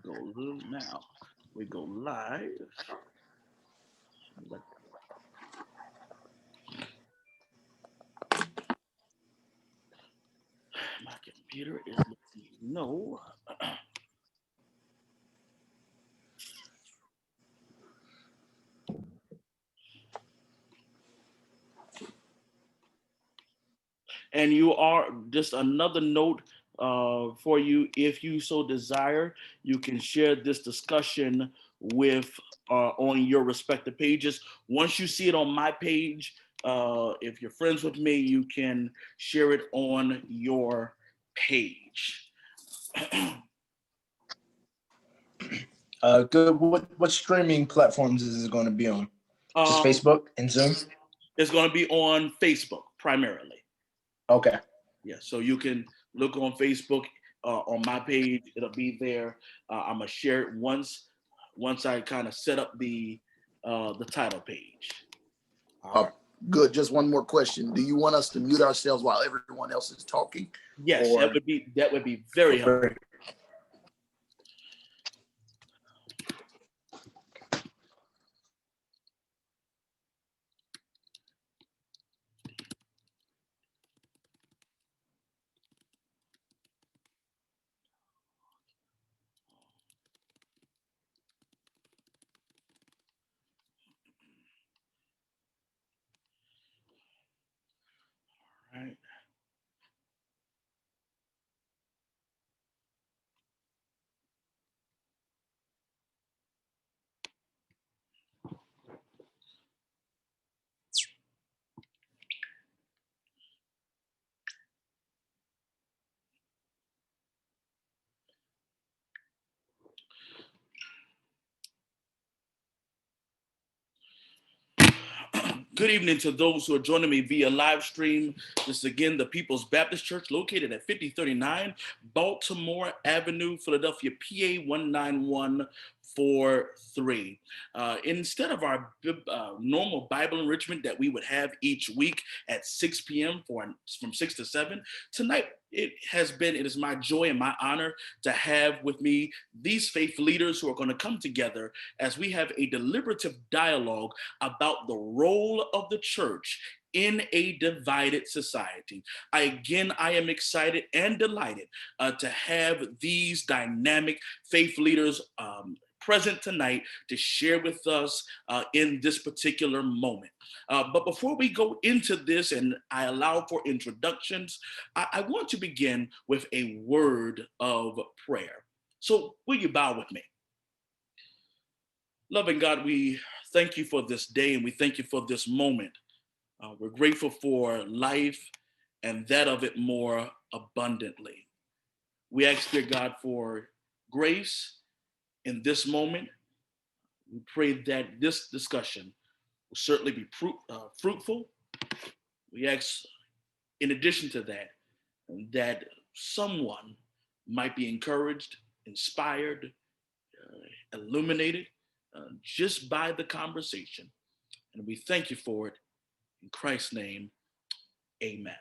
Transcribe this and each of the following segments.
go now. We go live. My computer is letting me know. And you are just another note for you, if you so desire, you can share this discussion with on your respective pages. Once you see it on my page, if you're friends with me, you can share it on your page. Good. What streaming platforms is it going to be on? Just Facebook and Zoom? It's going to be on Facebook primarily. Okay. Yeah, so you can look on Facebook on my page. It'll be there. I'm gonna share it once I kind of set up the title page. Good. Just one more question. Do you want us to mute ourselves while everyone else is talking? Yes, that would be very helpful. All right. Good evening to those who are joining me via live stream. This is again the People's Baptist Church located at 5039 Baltimore Avenue, Philadelphia, PA 19143. Instead of our normal Bible enrichment that we would have each week at 6 p.m. from 6 to 7, tonight it is my joy and my honor to have with me these faith leaders who are going to come together as we have a deliberative dialogue about the role of the church in a divided society. I am excited and delighted to have these dynamic faith leaders present tonight to share with us in this particular moment. But before we go into this and I allow for introductions, I want to begin with a word of prayer. So will you bow with me? Loving God, we thank you for this day and we thank you for this moment. We're grateful for life and that of it more abundantly. We ask, dear God, for grace in this moment. We pray that this discussion will certainly be fruitful. We ask, in addition to that, that someone might be encouraged, inspired, illuminated just by the conversation. And we thank you for it. In Christ's name, amen.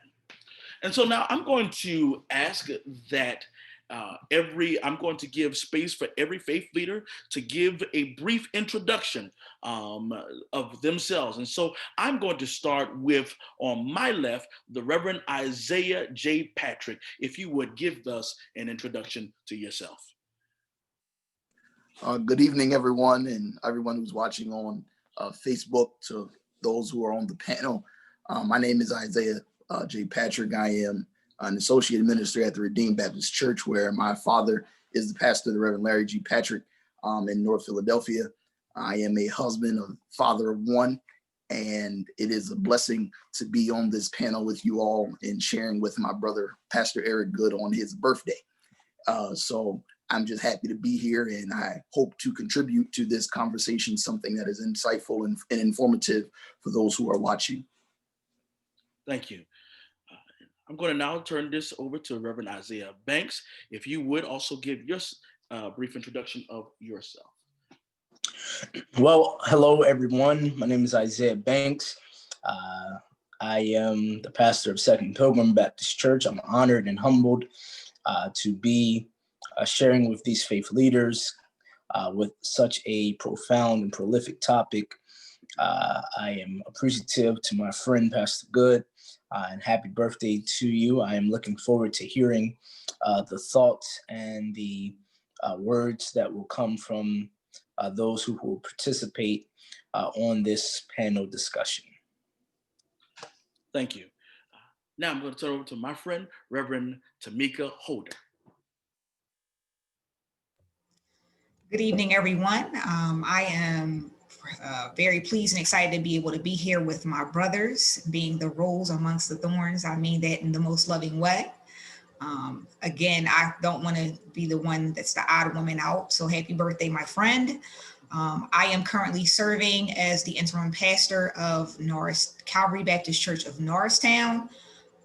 And so now I'm going to ask that I'm going to give space for every faith leader to give a brief introduction of themselves. And so I'm going to start with, on my left, the Reverend Isiaiah J. Pattrick. If you would give us an introduction to yourself. Good evening, everyone, and everyone who's watching on Facebook, to those who are on the panel. My name is Isiaiah J. Pattrick. I am an associate minister at the Redeemed Baptist Church, where my father is the pastor, the Reverend Larry G. Pattrick, in North Philadelphia. I am a husband, a father of one, and it is a blessing to be on this panel with you all and sharing with my brother, Pastor Eric Goode, on his birthday. So I'm just happy to be here, and I hope to contribute to this conversation, something that is insightful and informative for those who are watching. Thank you. I'm going to now turn this over to Reverend Isiaiah Banks. If you would also give your brief introduction of yourself. Well, hello, everyone. My name is Isiaiah Banks. I am the pastor of Second Pilgrim Baptist Church. I'm honored and humbled to be sharing with these faith leaders with such a profound and prolific topic. I am appreciative to my friend, Pastor Goode, and happy birthday to you. I am looking forward to hearing the thoughts and the words that will come from those who will participate on this panel discussion. Thank you. Now I'm going to turn over to my friend, Reverend Tamikia Holder. Good evening, everyone. I am very pleased and excited to be able to be here with my brothers, being the rose amongst the thorns. I mean that in the most loving way. Again, I don't want to be the one that's the odd woman out. So happy birthday, my friend. I am currently serving as the interim pastor of Calvary Baptist Church of Norristown.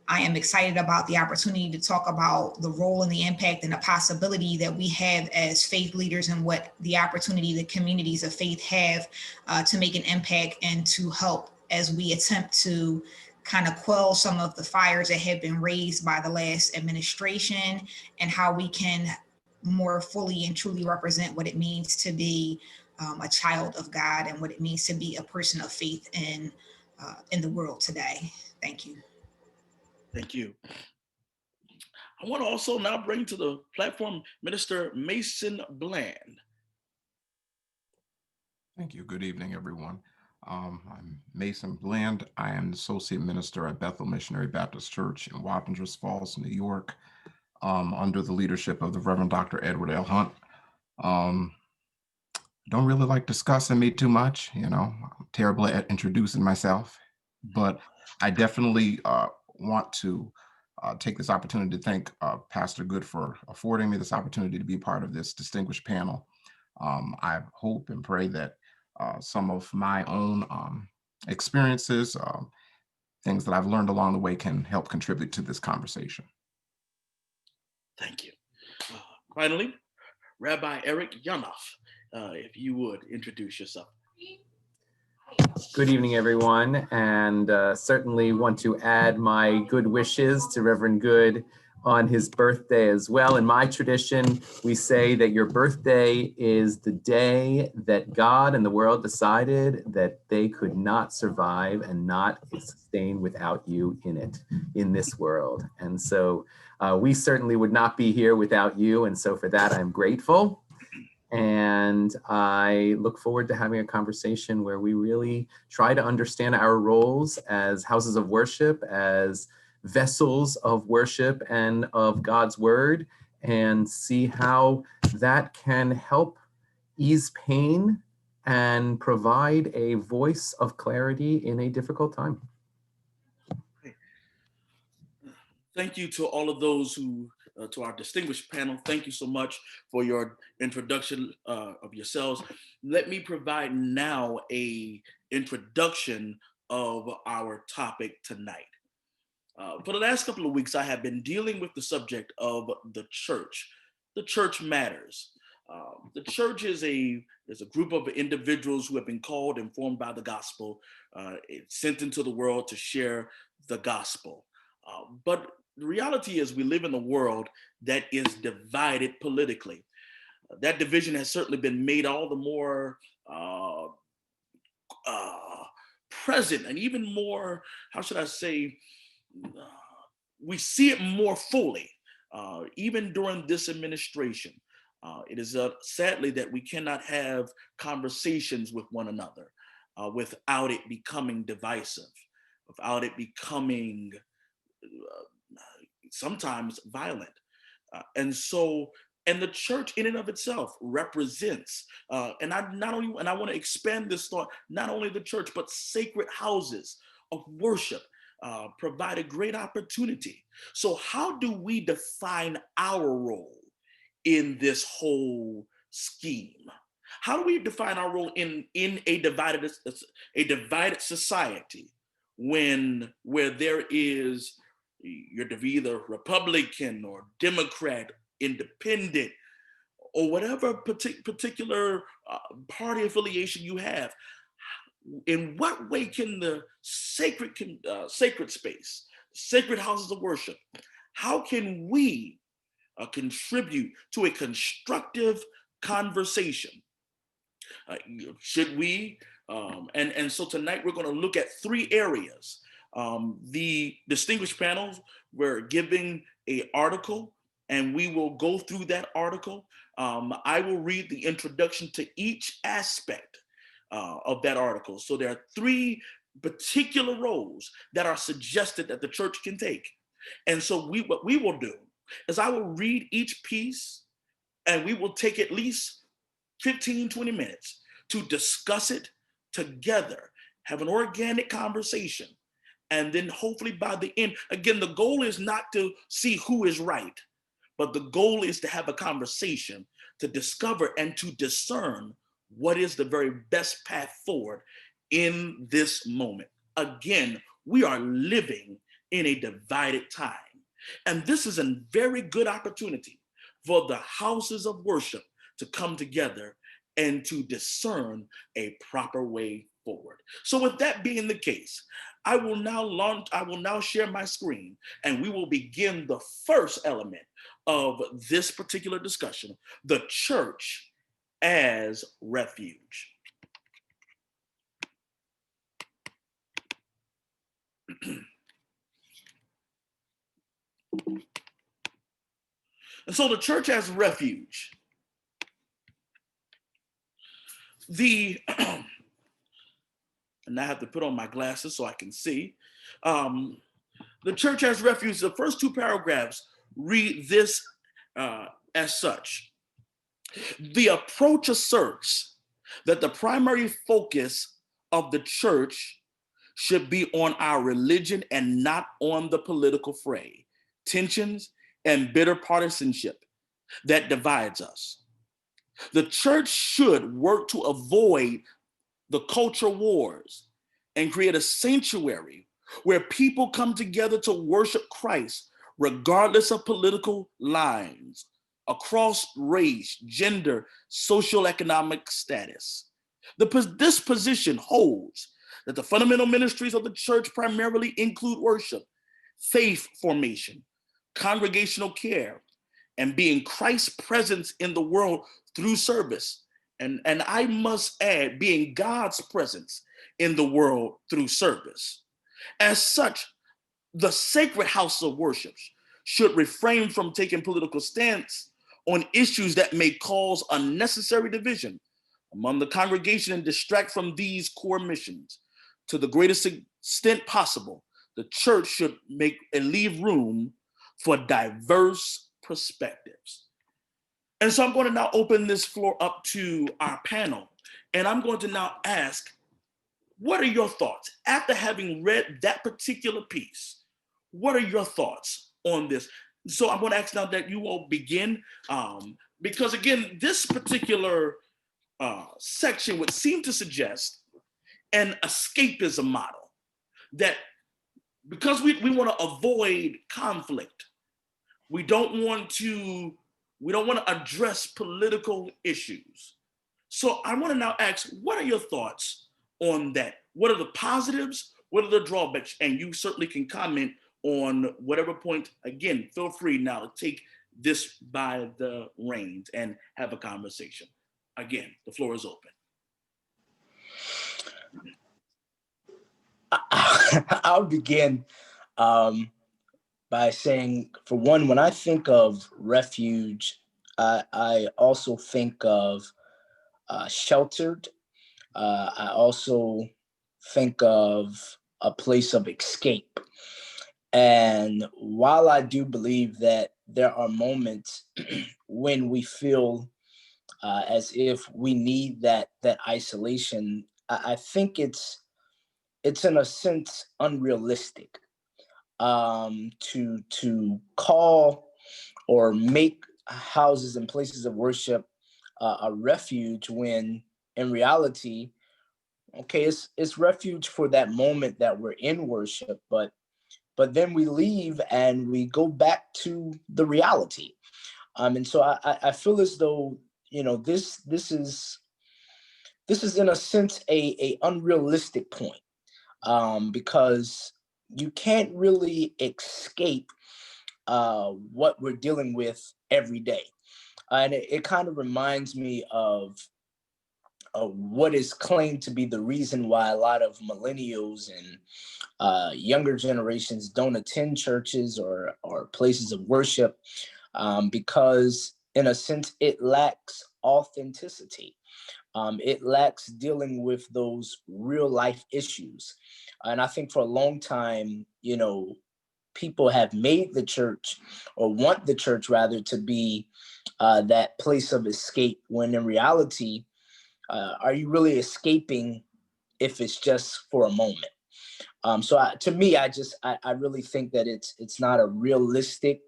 I am excited about the opportunity to talk about the role and the impact and the possibility that we have as faith leaders and what the opportunity the communities of faith have to make an impact and to help as we attempt to kind of quell some of the fires that have been raised by the last administration, and how we can more fully and truly represent what it means to be a child of God and what it means to be a person of faith in the world today. Thank you. Thank you. I want to also now bring to the platform Minister Masson Bland. Thank you. Good evening, everyone. I'm Masson Bland. I am the Associate Minister at Bethel Missionary Baptist Church in Wappingers Falls, New York, under the leadership of the Reverend Dr. Edward L. Hunt. Don't really like discussing me too much, I'm terrible at introducing myself, but I definitely want to take this opportunity to thank Pastor Goode for affording me this opportunity to be part of this distinguished panel. I hope and pray that some of my own experiences, things that I've learned along the way can help contribute to this conversation. Thank you. Finally, Rabbi Eric Yaonff, if you would introduce yourself. Good evening, everyone, and certainly want to add my good wishes to Reverend Goode on his birthday as well. In my tradition, we say that your birthday is the day that God and the world decided that they could not survive and not sustain without you in this world. And so we certainly would not be here without you. And so for that, I'm grateful. And I look forward to having a conversation where we really try to understand our roles as houses of worship, as vessels of worship and of God's word, and see how that can help ease pain and provide a voice of clarity in a difficult time. Thank you to all of those who, to our distinguished panel. Thank you so much for your introduction of yourselves. Let me provide now a introduction of our topic tonight. For the last couple of weeks, I have been dealing with the subject of the church. The church matters. The church is a group of individuals who have been called and formed by the gospel, sent into the world to share the gospel. But the reality is we live in a world that is divided politically. That division has certainly been made all the more present and even more, how should I say, we see it more fully, even during this administration. It is sadly that we cannot have conversations with one another without it becoming divisive, without it becoming sometimes violent. And the church in and of itself represents, and I want to expand this thought, not only the church, but sacred houses of worship provide a great opportunity. So how do we define our role in this whole scheme? How do we define our role in a divided society where there is, you're either Republican or Democrat, independent, or whatever particular party affiliation you have? In what way can the sacred space, sacred houses of worship, how can we contribute to a constructive conversation. Should we? And so tonight we're going to look at 3 areas. The distinguished panels, we're giving an article, and we will go through that article. I will read the introduction to each aspect of that article. So there are 3 particular roles that are suggested that the church can take. And so what we will do is I will read each piece, and we will take at least 15, 20 minutes to discuss it together, have an organic conversation. And then hopefully by the end, again, the goal is not to see who is right, but the goal is to have a conversation to discover and to discern what is the very best path forward in this moment. Again, we are living in a divided time. And this is a very good opportunity for the houses of worship to come together and to discern a proper way forward. So with that being the case, I will now share my screen, and we will begin the first element of this particular discussion, the church as refuge. And so the church as refuge. And I have to put on my glasses so I can see. The church as refuge, the first 2 paragraphs read this as such. The approach asserts that the primary focus of the church should be on our religion and not on the political fray, tensions, and bitter partisanship that divides us. The church should work to avoid the culture wars and create a sanctuary where people come together to worship Christ, regardless of political lines, across race, gender, social economic status. This position holds that the fundamental ministries of the church primarily include worship, faith formation, congregational care, and being Christ's presence in the world through service. And I must add, being God's presence in the world through service. As such, the sacred house of worship should refrain from taking political stance on issues that may cause unnecessary division among the congregation and distract from these core missions. To the greatest extent possible, the church should make and leave room for diverse perspectives. And so I'm going to now open this floor up to our panel, and I'm going to now ask, what are your thoughts? After having read that particular piece, what are your thoughts on this? So I'm going to ask now that you all begin, because again, this particular section would seem to suggest an escapism model, that because we want to avoid conflict, we don't want to address political issues. So I want to now ask, what are your thoughts on that? What are the positives? What are the drawbacks? And you certainly can comment on whatever point. Again, feel free now to take this by the reins and have a conversation. Again, the floor is open. I'll begin by saying, for one, when I think of refuge, I also think of sheltered. I also think of a place of escape. And while I do believe that there are moments when we feel as if we need that isolation, I think it's in a sense unrealistic to call or make houses and places of worship a refuge, when in reality, okay, it's refuge for that moment that we're in worship, but then we leave and we go back to the reality. And so I feel as though, this is in a sense a unrealistic point, because you can't really escape what we're dealing with every day. And it kind of reminds me of what is claimed to be the reason why a lot of millennials and younger generations don't attend churches or places of worship, because in a sense, it lacks authenticity. It lacks dealing with those real life issues. And I think for a long time, people have made the church, or want the church rather, to be that place of escape, when in reality, are you really escaping if it's just for a moment? To me, I really think that it's not a realistic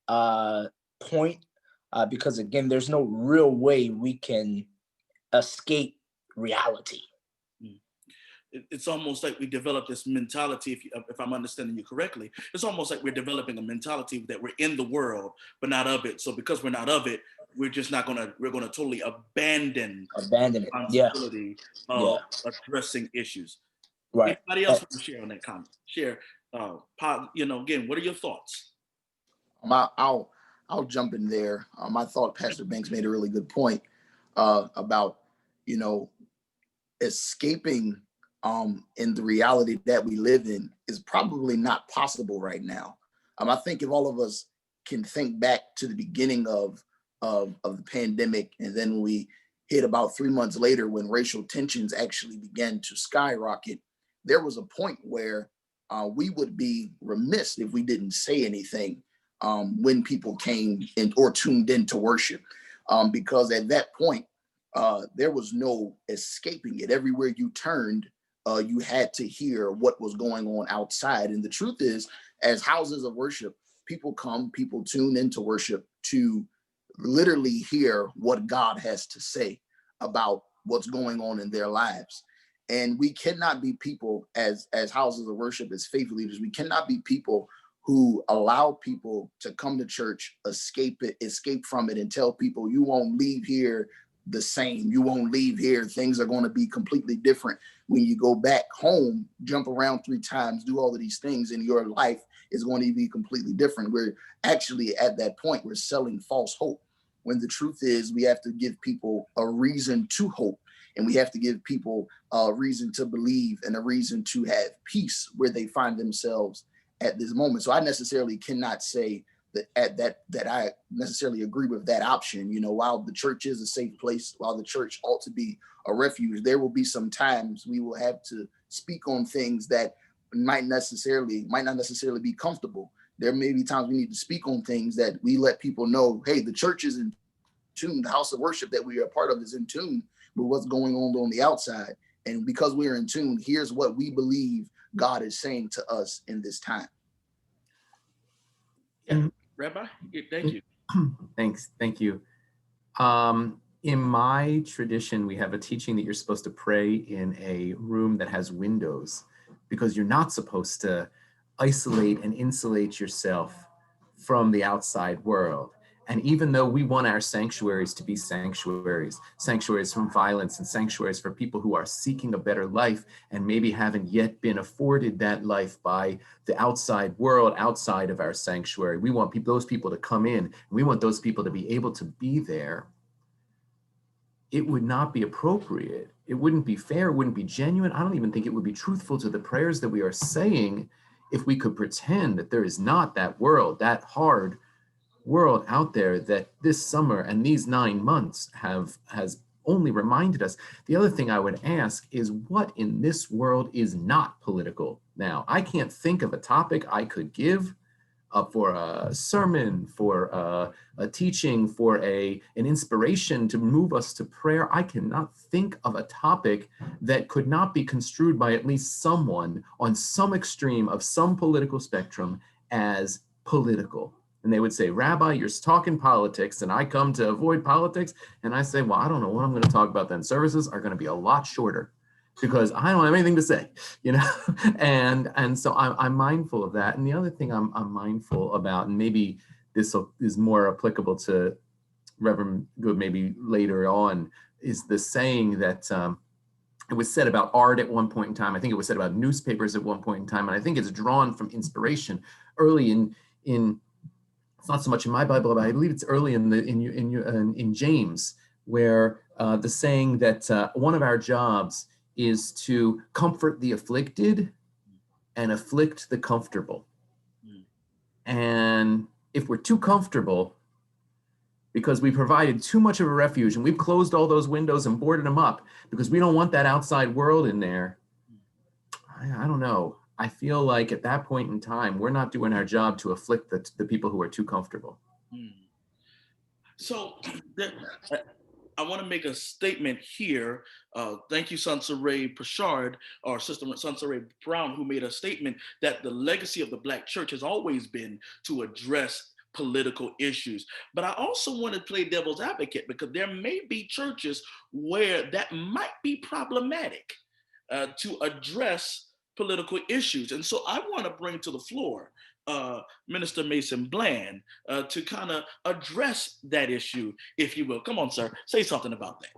point, because again, there's no real way we can escape reality. It's almost like we develop this mentality, if I'm understanding you correctly, it's almost like we're developing a mentality that we're in the world, but not of it. So because we're not of it, we're going to totally abandon it. Responsibility of addressing issues. Right. Anybody else want to share on that comment? Share, again, what are your thoughts? I'll jump in there. I thought Pastor Banks made a really good point about, escaping in the reality that we live in is probably not possible right now. I think if all of us can think back to the beginning of the pandemic, and then we hit about 3 months later when racial tensions actually began to skyrocket, there was a point where we would be remiss if we didn't say anything when people came in or tuned in to worship, because at that point, there was no escaping it. Everywhere you turned, you had to hear what was going on outside. And the truth is, as houses of worship, people tune into worship to literally hear what God has to say about what's going on in their lives. And we cannot be people as houses of worship, as faith leaders, we cannot be people who allow people to come to church, escape from it, and tell people, you won't leave here the same. You won't leave here. Things are going to be completely different. When you go back home, jump around 3 times, do all of these things, and your life is going to be completely different. We're actually at that point, we're selling false hope, when the truth is we have to give people a reason to hope, and we have to give people a reason to believe and a reason to have peace where they find themselves at this moment. So I necessarily cannot say that I necessarily agree with that option. While the church is a safe place, while the church ought to be a refuge, there will be some times we will have to speak on things that might not necessarily be comfortable. There may be times we need to speak on things that we let people know, hey, the church is in tune, the house of worship that we are a part of is in tune with what's going on the outside. And because we're in tune, here's what we believe God is saying to us in this time. Yeah. Rabbi, thank you. Thanks. Thank you. In my tradition, we have a teaching that you're supposed to pray in a room that has windows, because you're not supposed to isolate and insulate yourself from the outside world. And even though we want our sanctuaries to be sanctuaries from violence and sanctuaries for people who are seeking a better life and maybe haven't yet been afforded that life by the outside world, outside of our sanctuary, we want those people to come in. We want those people to be able to be there. It would not be appropriate. It wouldn't be fair. It wouldn't be genuine. I don't even think it would be truthful to the prayers that we are saying if we could pretend that there is not that world, that hard world out there that this summer and these 9 months has only reminded us. The other thing I would ask is, what in this world is not political now? I can't think of a topic I could give for a sermon, for a teaching, for an inspiration to move us to prayer. I cannot think of a topic that could not be construed by at least someone on some extreme of some political spectrum as political. And they would say, Rabbi, you're talking politics, and I come to avoid politics. And I say, well, I don't know what I'm going to talk about then. Services are going to be a lot shorter because I don't have anything to say, and so I'm mindful of that. And the other thing I'm mindful about, and maybe this is more applicable to Reverend Goode maybe later on, is the saying that it was said about art at one point in time. I think it was said about newspapers at one point in time. And I think it's drawn from inspiration early in it's not so much in my Bible, but I believe it's early in James, where the saying that one of our jobs is to comfort the afflicted and afflict the comfortable. And if we're too comfortable, because we provided too much of a refuge and we've closed all those windows and boarded them up because we don't want that outside world in there, I don't know. I feel like at that point in time, we're not doing our job to afflict the people who are too comfortable. So I want to make a statement here. Thank you, Sansaray Prashard, or Sister Sansaray Brown, who made a statement that the legacy of the Black church has always been to address political issues. But I also want to play devil's advocate, because there may be churches where that might be problematic to address political issues. And so I want to bring to the floor Minister Mason Bland to kind of address that issue, if you will. Come on, sir, say something about that.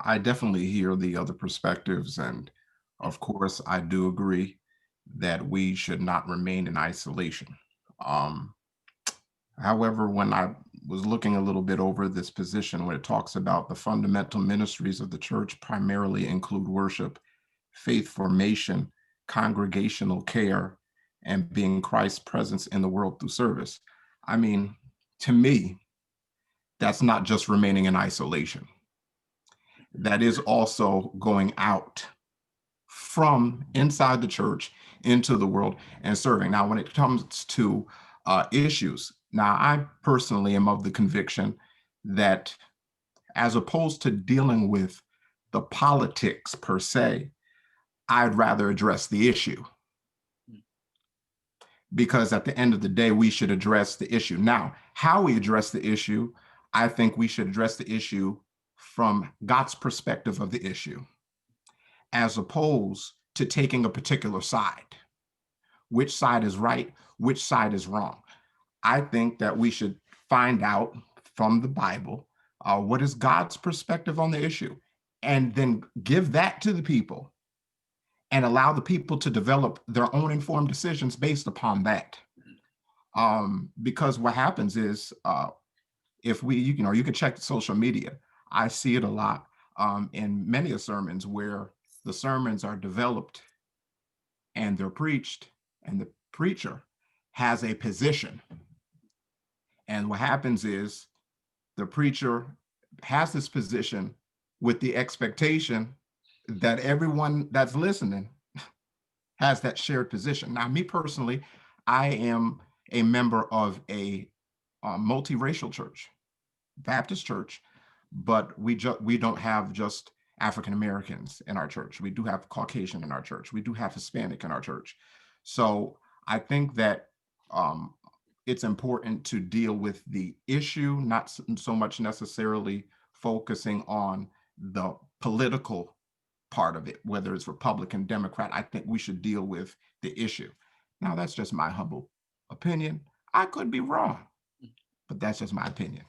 I definitely hear the other perspectives, and of course, I do agree that we should not remain in isolation. However, when I was looking a little bit over this position, when it talks about the fundamental ministries of the church primarily include worship, faith formation, congregational care, and being Christ's presence in the world through service. I mean, to me, that's not just remaining in isolation. That is also going out from inside the church into the world and serving. Now, when it comes to issues, now I personally am of the conviction that as opposed to dealing with the politics per se, I'd rather address the issue. Because at the end of the day, we should address the issue. Now, how we address the issue, I think we should address the issue from God's perspective of the issue, as opposed to taking a particular side. Which side is right? Which side is wrong? I think that we should find out from the Bible what is God's perspective on the issue, and then give that to the people and allow the people to develop their own informed decisions based upon that. Because what happens is, if we, you can check social media. I see it a lot in many of sermons where the sermons are developed and they're preached, and the preacher has a position. And what happens is the preacher has this position with the expectation that everyone that's listening has that shared position. Now, me personally, I am a member of a multiracial church, Baptist church, but we don't have just African Americans in our church. We do have Caucasian in our church. We do have Hispanic in our church. So I think that it's important to deal with the issue, not so much necessarily focusing on the political part of it, whether it's Republican, Democrat. I think we should deal with the issue. Now, that's just my humble opinion. I could be wrong, but that's just my opinion.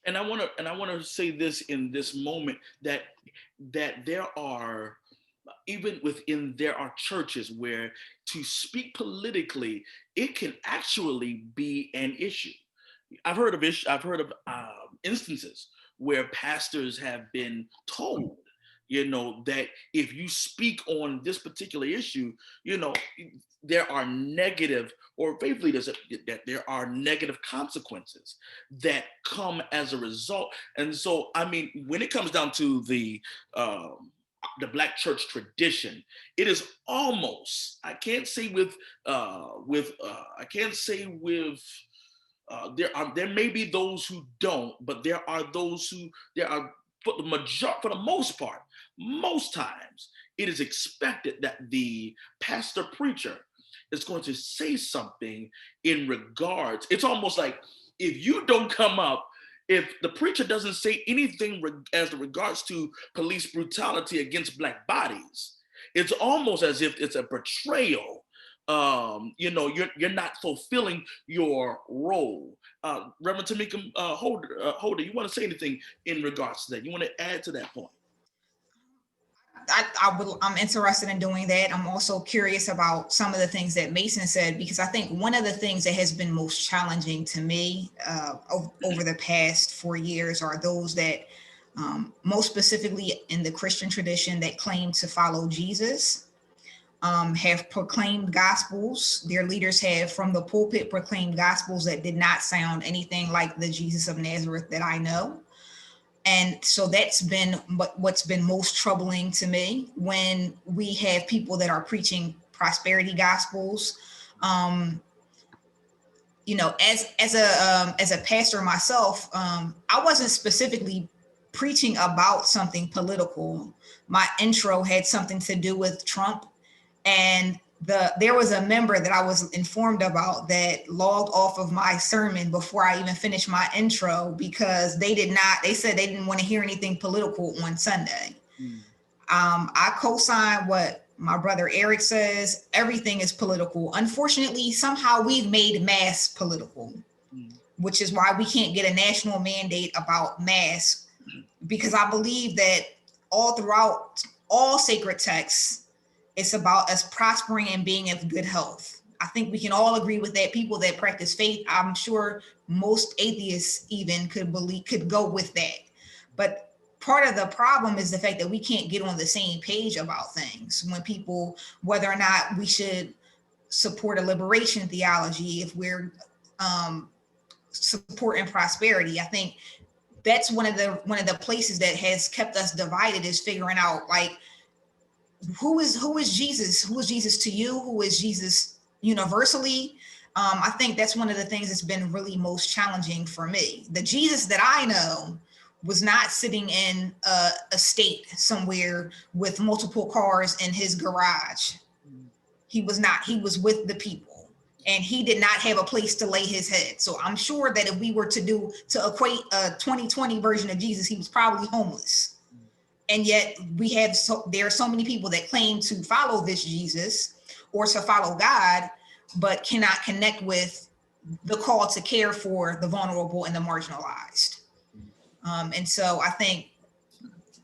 And I want to say this in this moment, that there are, even within, there are churches where to speak politically, it can actually be an issue. I've heard of instances where pastors have been told, that if you speak on this particular issue, there are negative, or faith leaders, that there are negative consequences that come as a result. And so, I mean, when it comes down to the Black church tradition, it is almost, I can't say there may be those who don't, but there are those who, for the most part, most times, it is expected that the pastor preacher is going to say something in regards. It's almost like, if you don't come up, if the preacher doesn't say anything as regards to police brutality against Black bodies, it's almost as if it's a betrayal. You're not fulfilling your role. Reverend Tamikia Holder, you want to say anything in regards to that? You want to add to that point? I'm interested in doing that. I'm also curious about some of the things that Masson said, because I think one of the things that has been most challenging to me over the past 4 years are those that, most specifically in the Christian tradition, that claim to follow Jesus, have proclaimed gospels. Their leaders have from the pulpit proclaimed gospels that did not sound anything like the Jesus of Nazareth that I know. And so that's been what's been most troubling to me, when we have people that are preaching prosperity gospels. As a pastor myself, I wasn't specifically preaching about something political. My intro had something to do with Trump, and there was a member that I was informed about that logged off of my sermon before I even finished my intro, because they said they didn't want to hear anything political on Sunday. I co-sign what my brother Eric says. Everything is political. Unfortunately, somehow we've made mass political, which is why we can't get a national mandate about mass, because I believe that all throughout all sacred texts, it's about us prospering and being of good health. I think we can all agree with that. People that practice faith, I'm sure most atheists even could go with that. But part of the problem is the fact that we can't get on the same page about things. When people, whether or not we should support a liberation theology, if we're supporting prosperity, I think that's one of the places that has kept us divided, is figuring out, like, who is Jesus? Who is Jesus to you? Who is Jesus universally? I think that's one of the things that's been really most challenging for me. The Jesus that I know was not sitting in a estate somewhere with multiple cars in his garage. He was not. He was with the people, and he did not have a place to lay his head. So I'm sure that if we were to equate a 2020 version of Jesus, he was probably homeless. And yet there are so many people that claim to follow this Jesus or to follow God, but cannot connect with the call to care for the vulnerable and the marginalized. And so I think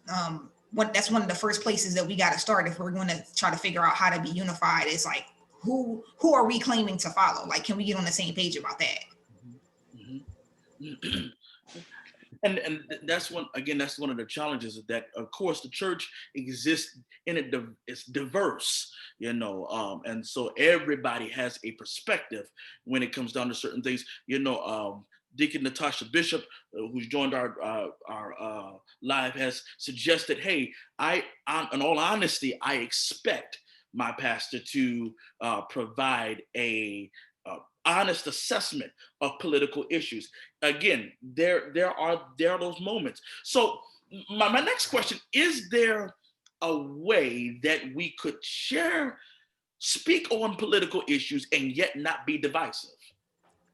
that's one of the first places that we got to start if we're going to try to figure out how to be unified. Is like, who are we claiming to follow? Like, can we get on the same page about that? And that's one of the challenges, is that of course the church exists in it's diverse, and so everybody has a perspective when it comes down to certain things. Deacon Natasha Bishop, who's joined our live, has suggested, hey, in all honesty, I expect my pastor to provide a honest assessment of political issues. Again, there are those moments. So my next question, is there a way that we could speak on political issues and yet not be divisive?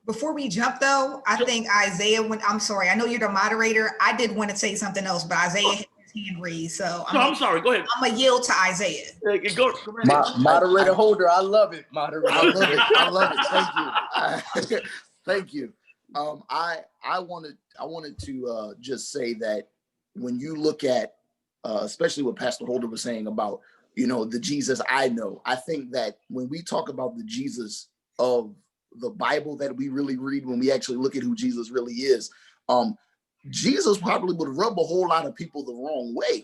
Before we jump though, I think Isaiah, I'm sorry, I know you're the moderator. I did want to say something else, but Isaiah had his hand raised. So I'm sorry, go ahead. I'm gonna yield to Isaiah. Go Moderator holder, I love it. Moderator. I love it. Thank you. Thank you. I wanted to just say that when you look at, especially what Pastor Holder was saying about, the Jesus I know, I think that when we talk about the Jesus of the Bible that we really read, when we actually look at who Jesus really is, Jesus probably would rub a whole lot of people the wrong way,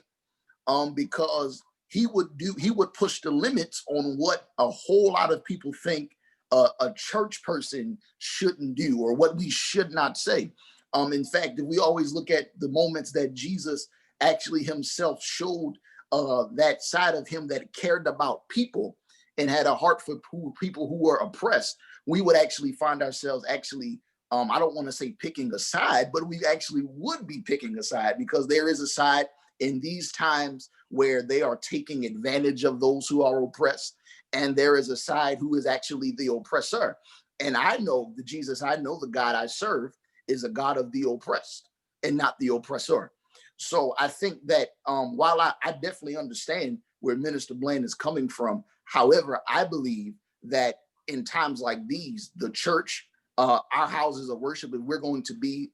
because he would push the limits on what a whole lot of people think a church person shouldn't do, or what we should not say. In fact, if we always look at the moments that Jesus actually himself showed that side of him that cared about people and had a heart for people who were oppressed, we would actually find ourselves I don't want to say picking a side, but we actually would be picking a side, because there is a side in these times where they are taking advantage of those who are oppressed, and there is a side who is actually the oppressor. And I know the God I serve is a God of the oppressed and not the oppressor. So I think that while I definitely understand where Minister Blaine is coming from, however, I believe that in times like these, the church our houses of worship, if we're going to be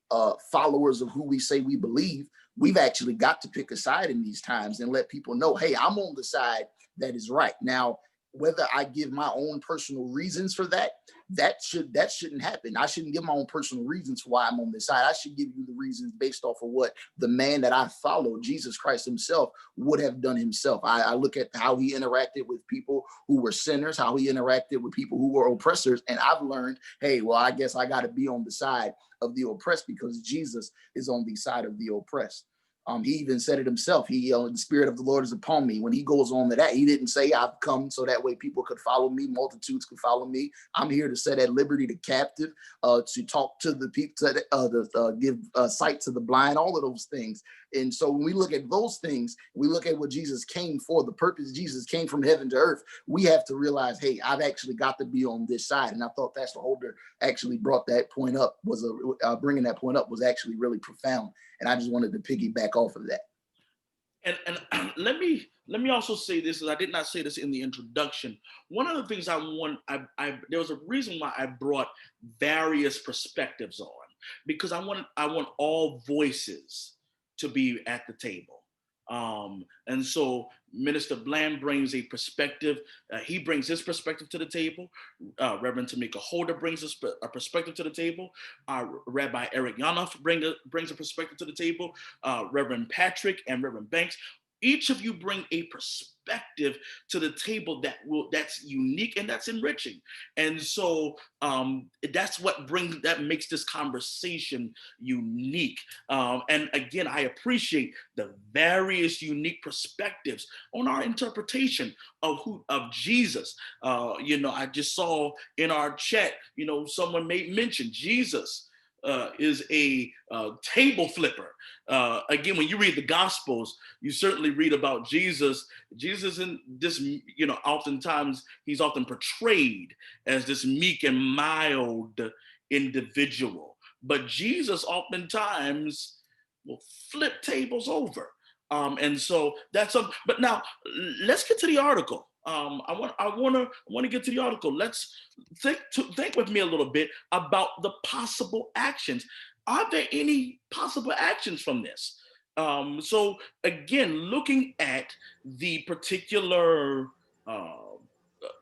followers of who we say we believe, we've actually got to pick a side in these times and let people know, hey, I'm on the side that is right. Now, whether I give my own personal reasons for that, that shouldn't happen. I shouldn't give my own personal reasons for why I'm on this side. I should give you the reasons based off of what the man that I follow, Jesus Christ himself, would have done himself. I look at how he interacted with people who were sinners, how he interacted with people who were oppressors, and I've learned, hey, well, I guess I got to be on the side of the oppressed because Jesus is on the side of the oppressed. He even said it himself. The Spirit of the Lord is upon me. When he goes on to that, he didn't say, I've come so that way people could follow me, multitudes could follow me. I'm here to set at liberty the captive, to talk to the people, to give sight to the blind, all of those things. And so when we look at those things, we look at what Jesus came for, the purpose Jesus came from heaven to earth, we have to realize, hey, I've actually got to be on this side. And I thought Pastor Holder actually brought that point up, bringing that point up was actually really profound. And I just wanted to piggyback off of that. And let me also say this, as I did not say this in the introduction. One of the things there was a reason why I brought various perspectives on, because I want all voices to be at the table. And so Minister Bland brings a perspective. He brings his perspective to the table. Reverend Tamikia Holder brings a perspective to the table. Rabbi Eric Yaonff brings a perspective to the table. Reverend Pattrick and Reverend Banks. Each of you bring a perspective to the table that's unique and that's enriching. And so that's what makes this conversation unique. And again, I appreciate the various unique perspectives on our interpretation of Jesus. I just saw in our chat, someone made mention Jesus is a table flipper. Again, when you read the Gospels, you certainly read about Jesus. Jesus in this, oftentimes he's often portrayed as this meek and mild individual. But Jesus oftentimes will flip tables over. And so that's but now let's get to the article. I want to get to the article. Let's think with me a little bit about the possible actions. Are there any possible actions from this? So again, looking at the particular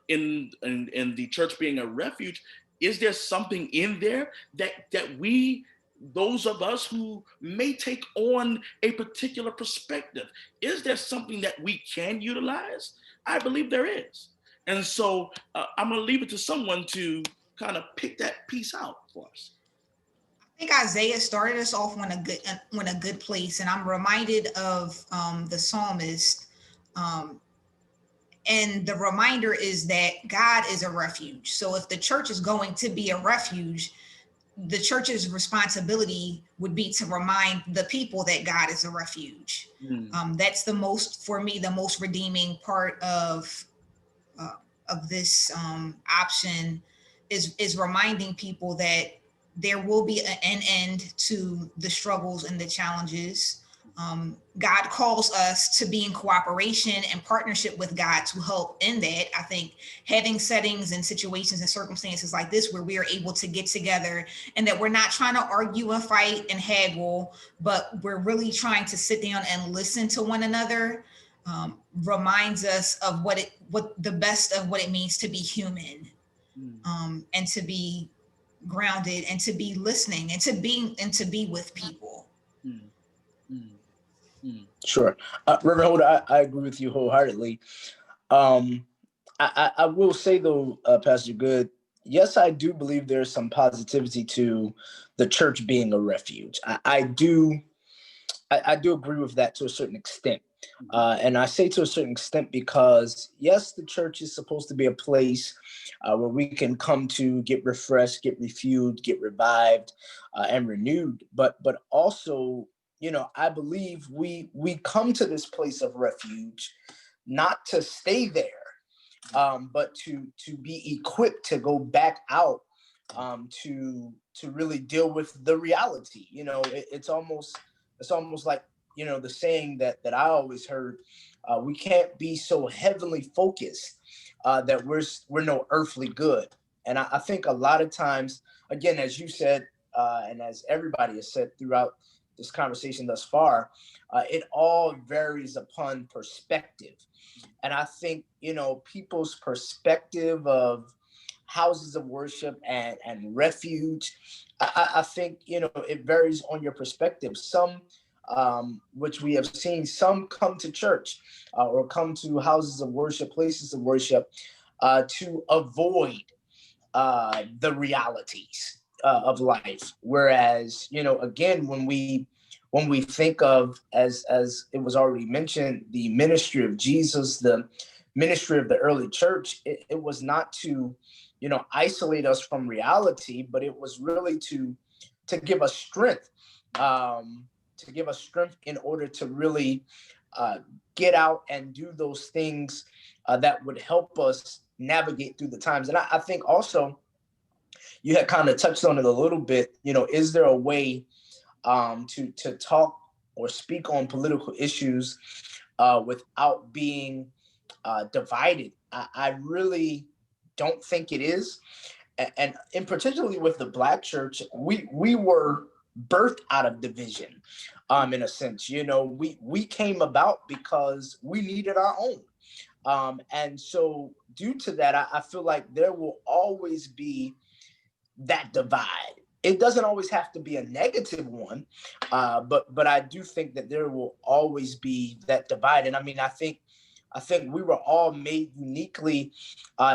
in the church being a refuge, is there something in there that we, those of us who may take on a particular perspective, is there something that we can utilize? I believe there is. And so I'm going to leave it to someone to kind of pick that piece out for us. I think Isaiah started us off on a good place, and I'm reminded of the psalmist. And the reminder is that God is a refuge. So if the church is going to be a refuge, the church's responsibility would be to remind the people that God is a refuge. That's the most redeeming part of this option is reminding people that there will be an end to the struggles and the challenges. God calls us to be in cooperation and partnership with God to help in that. I think having settings and situations and circumstances like this where we are able to get together and that we're not trying to argue and fight and haggle, but we're really trying to sit down and listen to one another, reminds us of what the best of what it means to be human, and to be grounded and to be listening and to be with people. Sure. Reverend Holder, I agree with you wholeheartedly. I will say though, Pastor Goode, yes, I do believe there's some positivity to the church being a refuge. I do agree with that to a certain extent. And I say to a certain extent because, yes, the church is supposed to be a place where we can come to get refreshed, get refueled, get revived, and renewed. But also, I believe we come to this place of refuge not to stay there, but to be equipped to go back out, to really deal with the reality. It's almost like, the saying that I always heard, we can't be so heavenly focused that we're no earthly good. And I think a lot of times, again, as you said, and as everybody has said throughout this conversation thus far, it all varies upon perspective. And I think, people's perspective of houses of worship and refuge, I think, it varies on your perspective. Some, which we have seen, some come to church or come to houses of worship, places of worship, to avoid the realities of life. Whereas, again, when we think of, as it was already mentioned, the ministry of Jesus, the ministry of the early church, it was not to, isolate us from reality, but it was really to give us strength, in order to really get out and do those things that would help us navigate through the times. And I think also, you had kind of touched on it a little bit, is there a way to talk or speak on political issues without being divided? I really don't think it is. And in particularly with the Black church, we were birthed out of division, in a sense. We came about because we needed our own. And so due to that, I feel like there will always be that divide. It doesn't always have to be a negative one, but I do think that there will always be that divide. And I mean, I think we were all made uniquely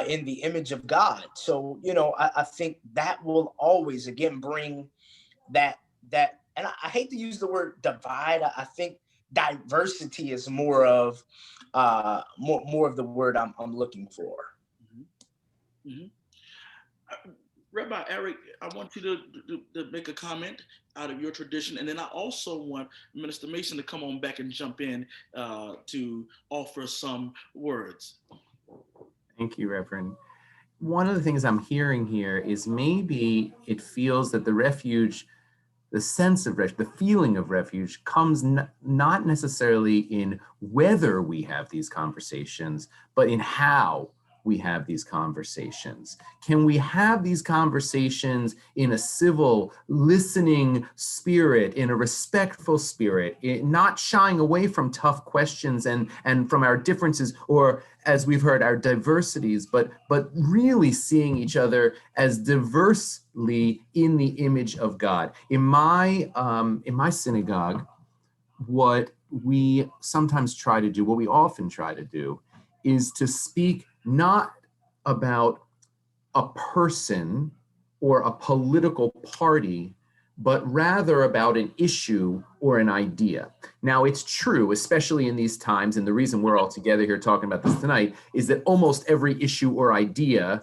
in the image of God. So, I think that will always, again, bring that, and I hate to use the word divide. I think diversity is more of the word I'm looking for. Mm-hmm. Mm-hmm. Rabbi Eric, I want you to make a comment out of your tradition, and then I also want Minister Masson to come on back and jump in to offer some words. Thank you, Reverend. One of the things I'm hearing here is maybe it feels that the refuge, the sense of refuge, the feeling of refuge comes not necessarily in whether we have these conversations, but in how we have these conversations. Can we have these conversations in a civil, listening spirit, in a respectful spirit, not shying away from tough questions and from our differences, or as we've heard, our diversities, but really seeing each other as diversely in the image of God. In my synagogue, what we sometimes try to do, what we often try to do, is to speak not about a person or a political party, but rather about an issue or an idea. Now, it's true, especially in these times, and the reason we're all together here talking about this tonight is that almost every issue or idea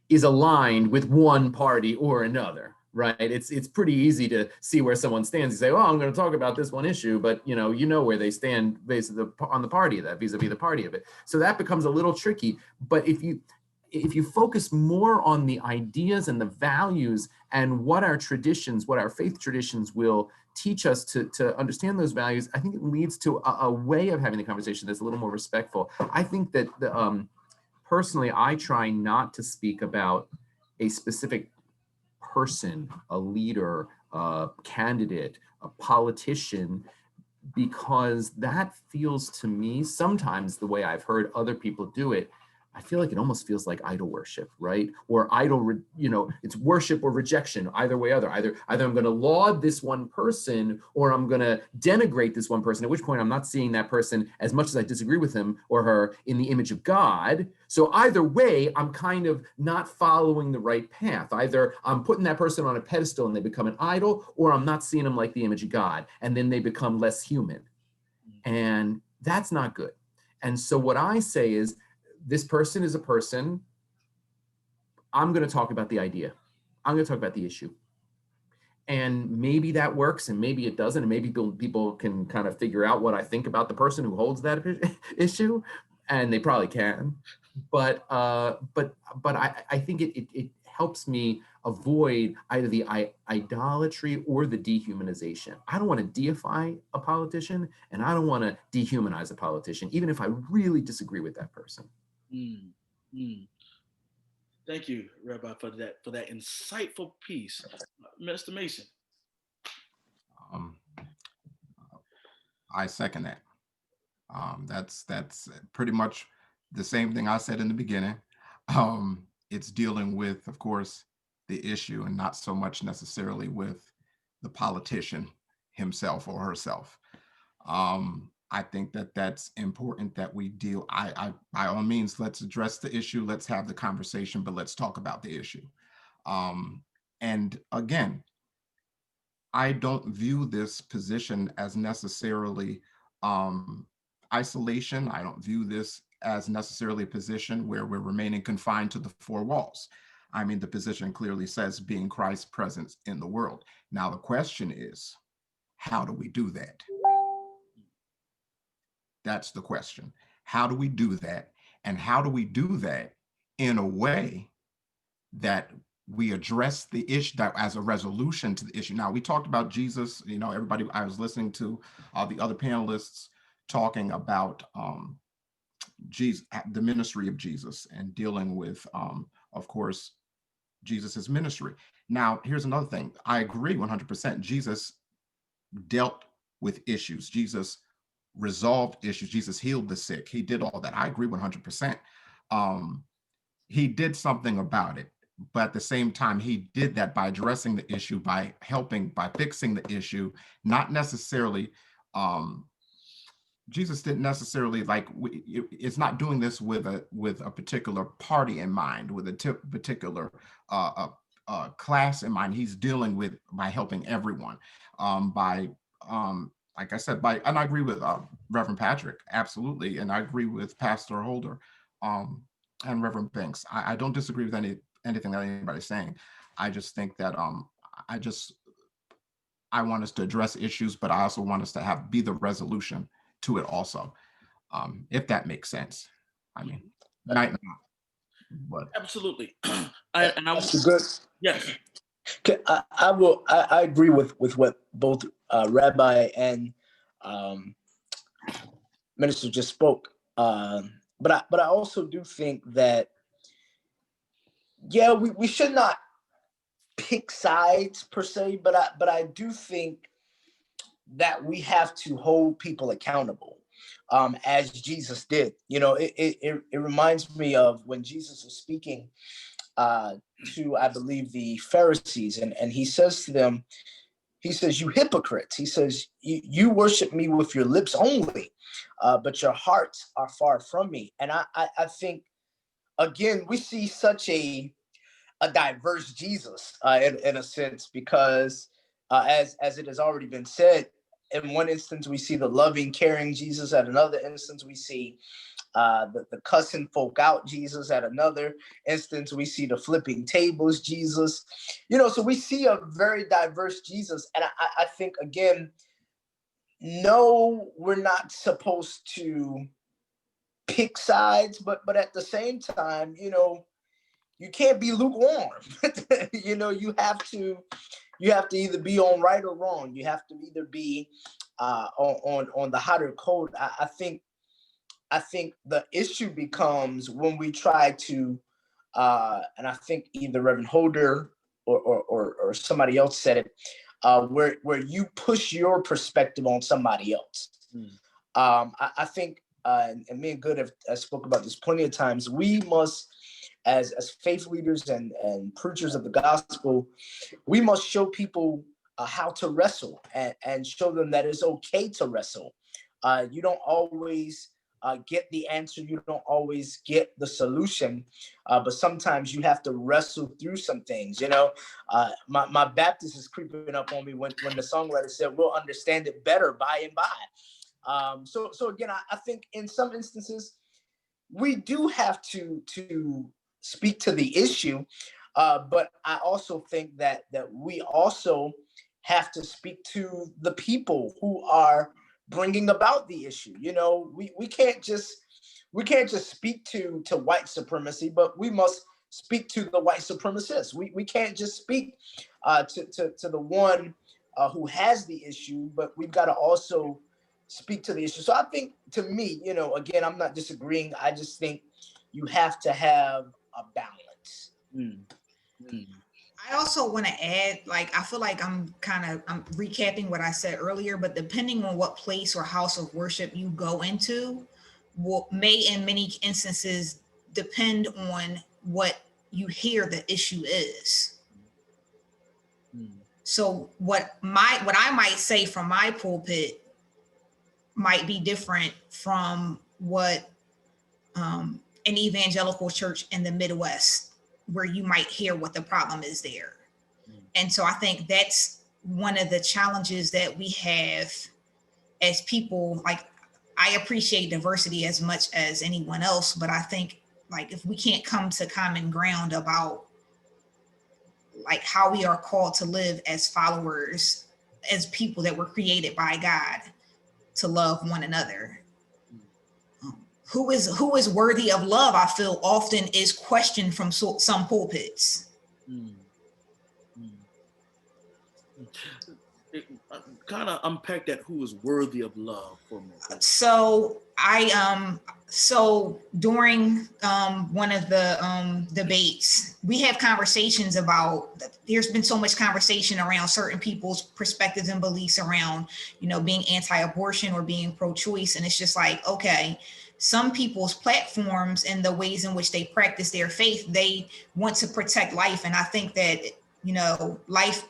is aligned with one party or another, right? It's pretty easy to see where someone stands. You say, "Oh, I'm going to talk about this one issue," but you know where they stand based on the party of that, vis-a-vis the party of it. So that becomes a little tricky. But if you focus more on the ideas and the values and what our traditions, what our faith traditions will teach us to understand those values, I think it leads to a way of having the conversation that's a little more respectful. I think that personally, I try not to speak about a specific person, a leader, a candidate, a politician, because that feels to me, sometimes the way I've heard other people do it, I feel like it almost feels like idol worship, right? Or it's worship or rejection, either way, either I'm going to laud this one person or I'm going to denigrate this one person, at which point I'm not seeing that person, as much as I disagree with him or her, in the image of God. So either way, I'm kind of not following the right path. Either I'm putting that person on a pedestal and they become an idol, or I'm not seeing them like the image of God, and then they become less human. And that's not good. And so what I say is, this person is a person. I'm going to talk about the idea. I'm going to talk about the issue. And maybe that works and maybe it doesn't. And maybe people can kind of figure out what I think about the person who holds that issue. And they probably can. But I think it helps me avoid either the idolatry or the dehumanization. I don't want to deify a politician, and I don't want to dehumanize a politician, even if I really disagree with that person. Thank you, Rabbi, for that insightful piece. Mr. Mason. Um, I second that. That's pretty much the same thing I said in the beginning. It's dealing with, of course, the issue and not so much necessarily with the politician himself or herself. I think that that's important that we deal. I by all means, let's address the issue. Let's have the conversation, but let's talk about the issue. And again, I don't view this position as necessarily isolation. I don't view this as necessarily a position where we're remaining confined to the four walls. I mean, the position clearly says being Christ's presence in the world. Now, the question is, how do we do that? That's the question. How do we do that? And how do we do that in a way that we address the issue that as a resolution to the issue? Now, we talked about Jesus, everybody, I was listening to the other panelists talking about Jesus, the ministry of Jesus, and dealing with, of course, Jesus's ministry. Now, here's another thing. I agree 100%. Jesus dealt with issues. Jesus resolved issues. Jesus healed the sick. He did all that. I agree 100%. He did something about it. But at the same time, he did that by addressing the issue, by fixing the issue, not necessarily, Jesus didn't necessarily it's not doing this with a particular party in mind, with a particular class in mind. He's dealing with by helping everyone, like I said, and I agree with Reverend Pattrick, absolutely, and I agree with Pastor Holder and Reverend Banks. I don't disagree with anything that anybody's saying. I just think that I want us to address issues, but I also want us to be the resolution to it also, if that makes sense. I mean, might not, but Absolutely. That's good. Yes. I agree with what both Rabbi and Minister just spoke. But I also do think that, yeah, we should not pick sides per se, but I do think that we have to hold people accountable, as Jesus did. It reminds me of when Jesus was speaking to, I believe, the Pharisees, and he says to them, he says, "You hypocrites," he says, you worship me with your lips only, but your hearts are far from me. And I think, again, we see such a diverse Jesus in a sense, because as it has already been said, in one instance we see the loving, caring Jesus. At another instance we see the cussing folk out Jesus. At another instance we see the flipping tables Jesus. So we see a very diverse Jesus. And I think, again, no, we're not supposed to pick sides, but at the same time, you can't be lukewarm. You have to either be on right or wrong. You have to either be on the hot or cold. I think the issue becomes when we try to, and I think either Reverend Holder or somebody else said it, where you push your perspective on somebody else. I think, and me and Goode have spoke about this plenty of times, we must, as faith leaders and preachers of the gospel, we must show people how to wrestle, and show them that it's okay to wrestle. You don't always get the answer. You don't always get the solution, but sometimes you have to wrestle through some things. My Baptist is creeping up on me when the songwriter said, "We'll understand it better by and by." So again, I think in some instances we do have to speak to the issue, but I also think that we also have to speak to the people who are bringing about the issue. We can't just speak to white supremacy, but we must speak to the white supremacists. We can't just speak to the one who has the issue, but we've got to also speak to the issue. So I think, to me, again, I'm not disagreeing. I just think you have to have a balance. Mm, mm, I also want to add, like, I feel like I'm recapping what I said earlier, but depending on what place or house of worship you go into, may in many instances depend on what you hear the issue is. mm, So what I might say from my pulpit might be different from what an evangelical church in the Midwest, where you might hear what the problem is there. mm, And so I think that's one of the challenges that we have as people. Like, I appreciate diversity as much as anyone else, but I think, like, if we can't come to common ground about like how we are called to live as followers, as people that were created by God to love one another. Who is worthy of love, I feel often is questioned from some pulpits. mm, mm. Kind of unpack that, who is worthy of love, for a moment. So during one of the debates, we have conversations about, there's been so much conversation around certain people's perspectives and beliefs around, being anti-abortion or being pro-choice. And it's just like, okay, some people's platforms and the ways in which they practice their faith, they want to protect life. And I think that, life,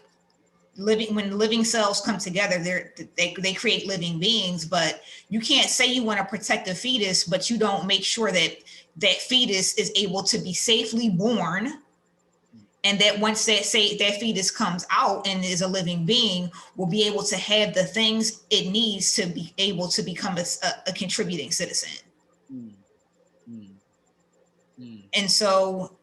when living cells come together, they create living beings. But you can't say you want to protect a fetus, but you don't make sure that that fetus is able to be safely born, and that once that fetus comes out and is a living being, will be able to have the things it needs to be able to become a contributing citizen. Mm, mm, mm. And so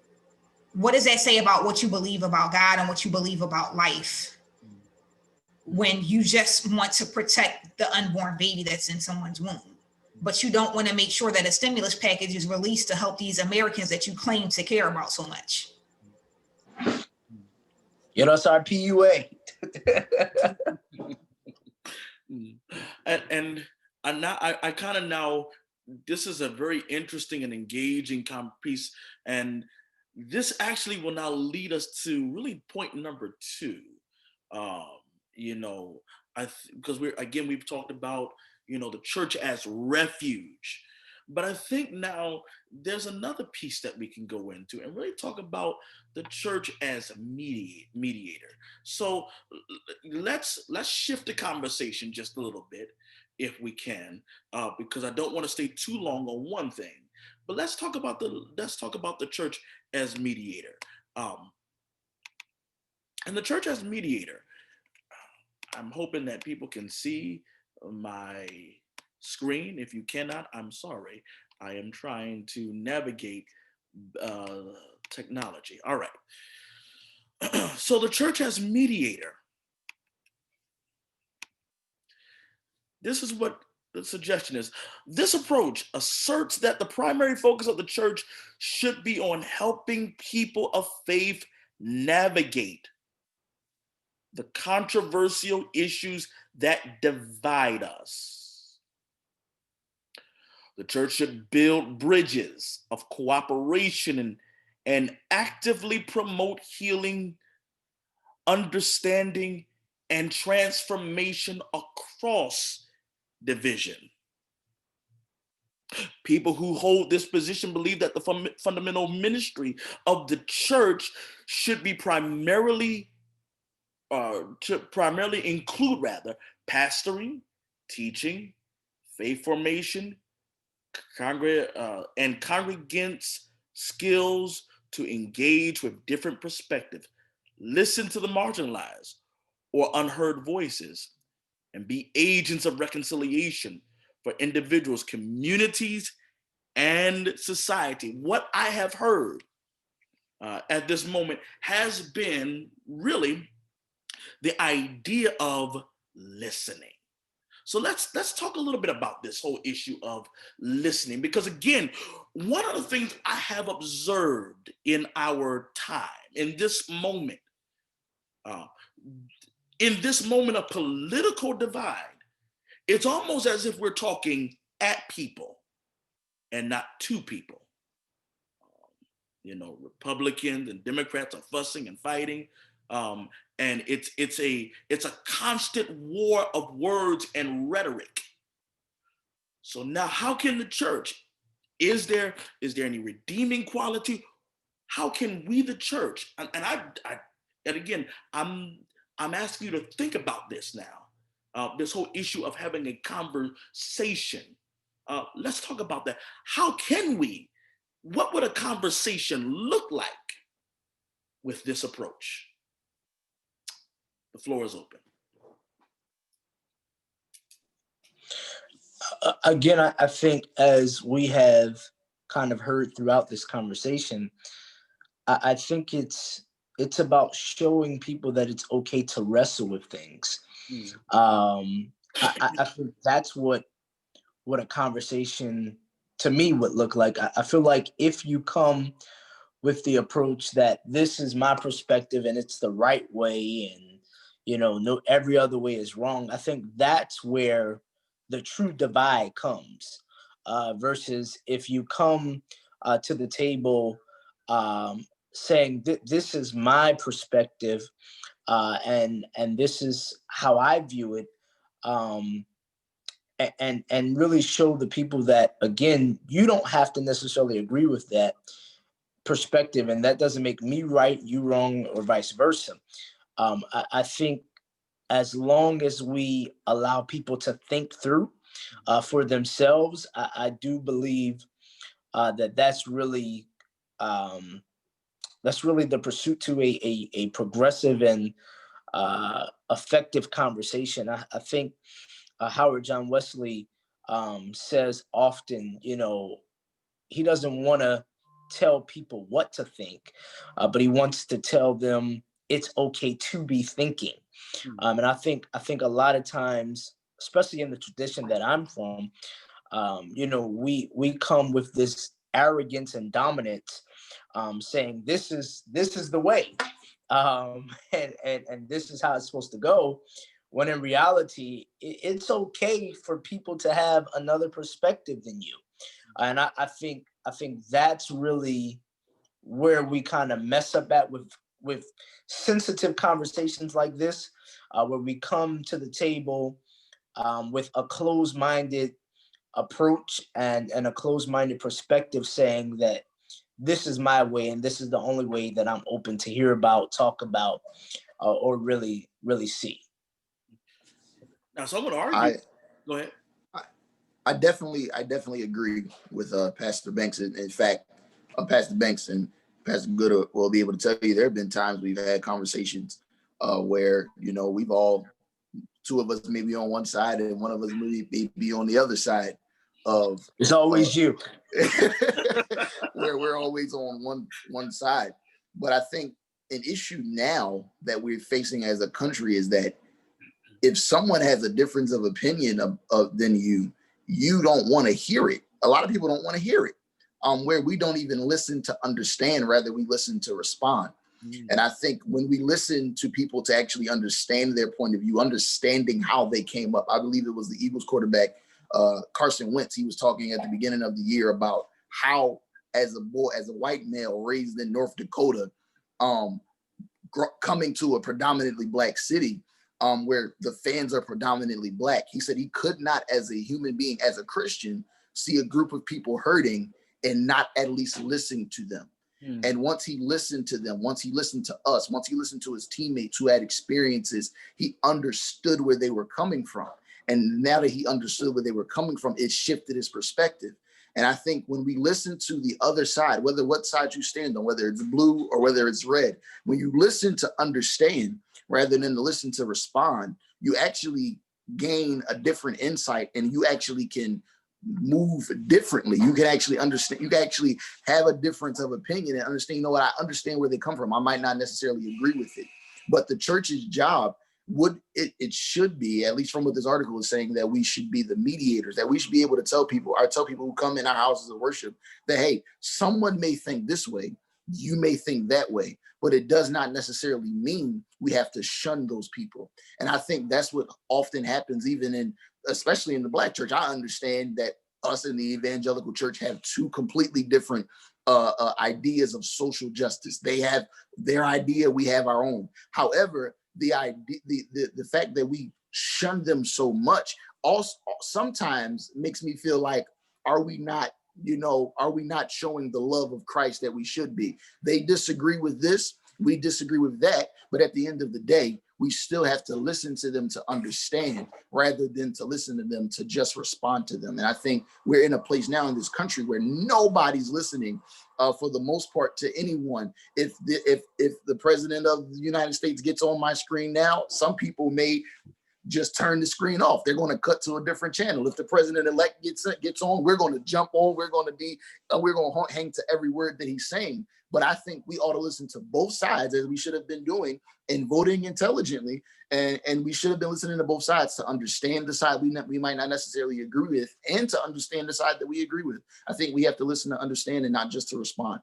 what does that say about what you believe about God and what you believe about life, when you just want to protect the unborn baby that's in someone's womb, but you don't want to make sure that a stimulus package is released to help these Americans that you claim to care about so much? That's our PUA. And I kind of now, this is a very interesting and engaging piece, and this actually will now lead us to really point number 2. Because we've talked about, the church as refuge, but I think now there's another piece that we can go into and really talk about the church as a mediator. So let's shift the conversation just a little bit, if we can, because I don't want to stay too long on one thing. But let's talk about the church as mediator. And the church as mediator, I'm hoping that people can see my screen. If you cannot, I'm sorry. I am trying to navigate technology. All right. So the church as mediator. This is what the suggestion is. This approach asserts that the primary focus of the church should be on helping people of faith navigate the controversial issues that divide us. The church should build bridges of cooperation and actively promote healing, understanding, and transformation across division. People who hold this position believe that the fundamental ministry of the church should be primarily include pastoring, teaching, faith formation, and congregants' skills to engage with different perspectives, listen to the marginalized or unheard voices, and be agents of reconciliation for individuals, communities, and society. What I have heard at this moment has been really the idea of listening. So let's talk a little bit about this whole issue of listening, because again, one of the things I have observed in our time, in this moment of political divide, it's almost as if we're talking at people and not to people. Republicans and Democrats are fussing and fighting. And it's a constant war of words and rhetoric. So now, how can the church? Is there any redeeming quality? How can we, the church, and again, I'm asking you to think about this now. This whole issue of having a conversation. Let's talk about that. How can we? What would a conversation look like with this approach? The floor is open. Again, I think, as we have kind of heard throughout this conversation, I think it's about showing people that it's okay to wrestle with things. I think that's what a conversation to me would look like. I feel like if you come with the approach that this is my perspective and it's the right way, and no, every other way is wrong, I think that's where the true divide comes, versus if you come to the table saying this is my perspective, and this is how I view it, and really show the people that, again, you don't have to necessarily agree with that perspective, and that doesn't make me right, you wrong, or vice versa. I think as long as we allow people to think through for themselves, I do believe that that's really the pursuit to a progressive and effective conversation. I think Howard John Wesley says often, he doesn't want to tell people what to think, but he wants to tell them it's okay to be thinking. And I think a lot of times, especially in the tradition that I'm from, we come with this arrogance and dominance, saying this is the way, and this is how it's supposed to go. When in reality, it's okay for people to have another perspective than you. And I think that's really where we kind of mess up at with sensitive conversations like this, where we come to the table with a closed-minded approach and a closed-minded perspective, saying that this is my way and this is the only way that I'm open to hear about, talk about, or really see. Now, so I'm going to argue. Go ahead. I definitely agree with Pastor Banks. In fact, Pastor Banks and Pastor Goode will be able to tell you there have been times we've had conversations where, we've all, two of us may be on one side and one of us may be on the other side of. It's always you. Where we're always on one side. But I think an issue now that we're facing as a country is that if someone has a difference of opinion than you don't want to hear it. A lot of people don't want to hear it. Where we don't even listen to understand, rather we listen to respond. And I think when we listen to people to actually understand their point of view, understanding how they came up, I believe it was the Eagles quarterback, Carson Wentz. He was talking at the beginning of the year about how, as a white male raised in North Dakota, coming to a predominantly Black city, where the fans are predominantly Black, he said he could not, as a human being, as a Christian, see a group of people hurting and not at least listen to them. And once he listened to them, once he listened to us, once he listened to his teammates who had experiences, he understood where they were coming from. And now that he understood where they were coming from, it shifted his perspective. And I think when we listen to the other side, whether what side you stand on, whether it's blue or whether it's red, when you listen to understand rather than to listen to respond, you actually gain a different insight and you actually can move differently. You can actually understand, you can actually have a difference of opinion and understand, I understand where they come from. I might not necessarily agree with it, but the church's job it should be, at least from what this article is saying, that we should be the mediators, that we should be able to tell people who come in our houses of worship that, hey, someone may think this way, you may think that way, but it does not necessarily mean we have to shun those people. And I think that's what often happens, especially in the Black church. I understand that us in the evangelical church have two completely different ideas of social justice. They have their idea, we have our own. However, the idea, the fact that we shun them so much also sometimes makes me feel like, are we not showing the love of Christ that we should be? They disagree with this, we disagree with that, but at the end of the day, we still have to listen to them to understand rather than to listen to them to just respond to them. And I think we're in a place now in this country where nobody's listening for the most part to anyone. If the president of the United States gets on my screen now, some people may just turn the screen off. They're going to cut to a different channel. If the president-elect gets on, we're going to jump on. We're going to hang to every word that he's saying. But I think we ought to listen to both sides, as we should have been doing, and voting intelligently. And we should have been listening to both sides to understand the side we might not necessarily agree with, and to understand the side that we agree with. I think we have to listen to understand and not just to respond.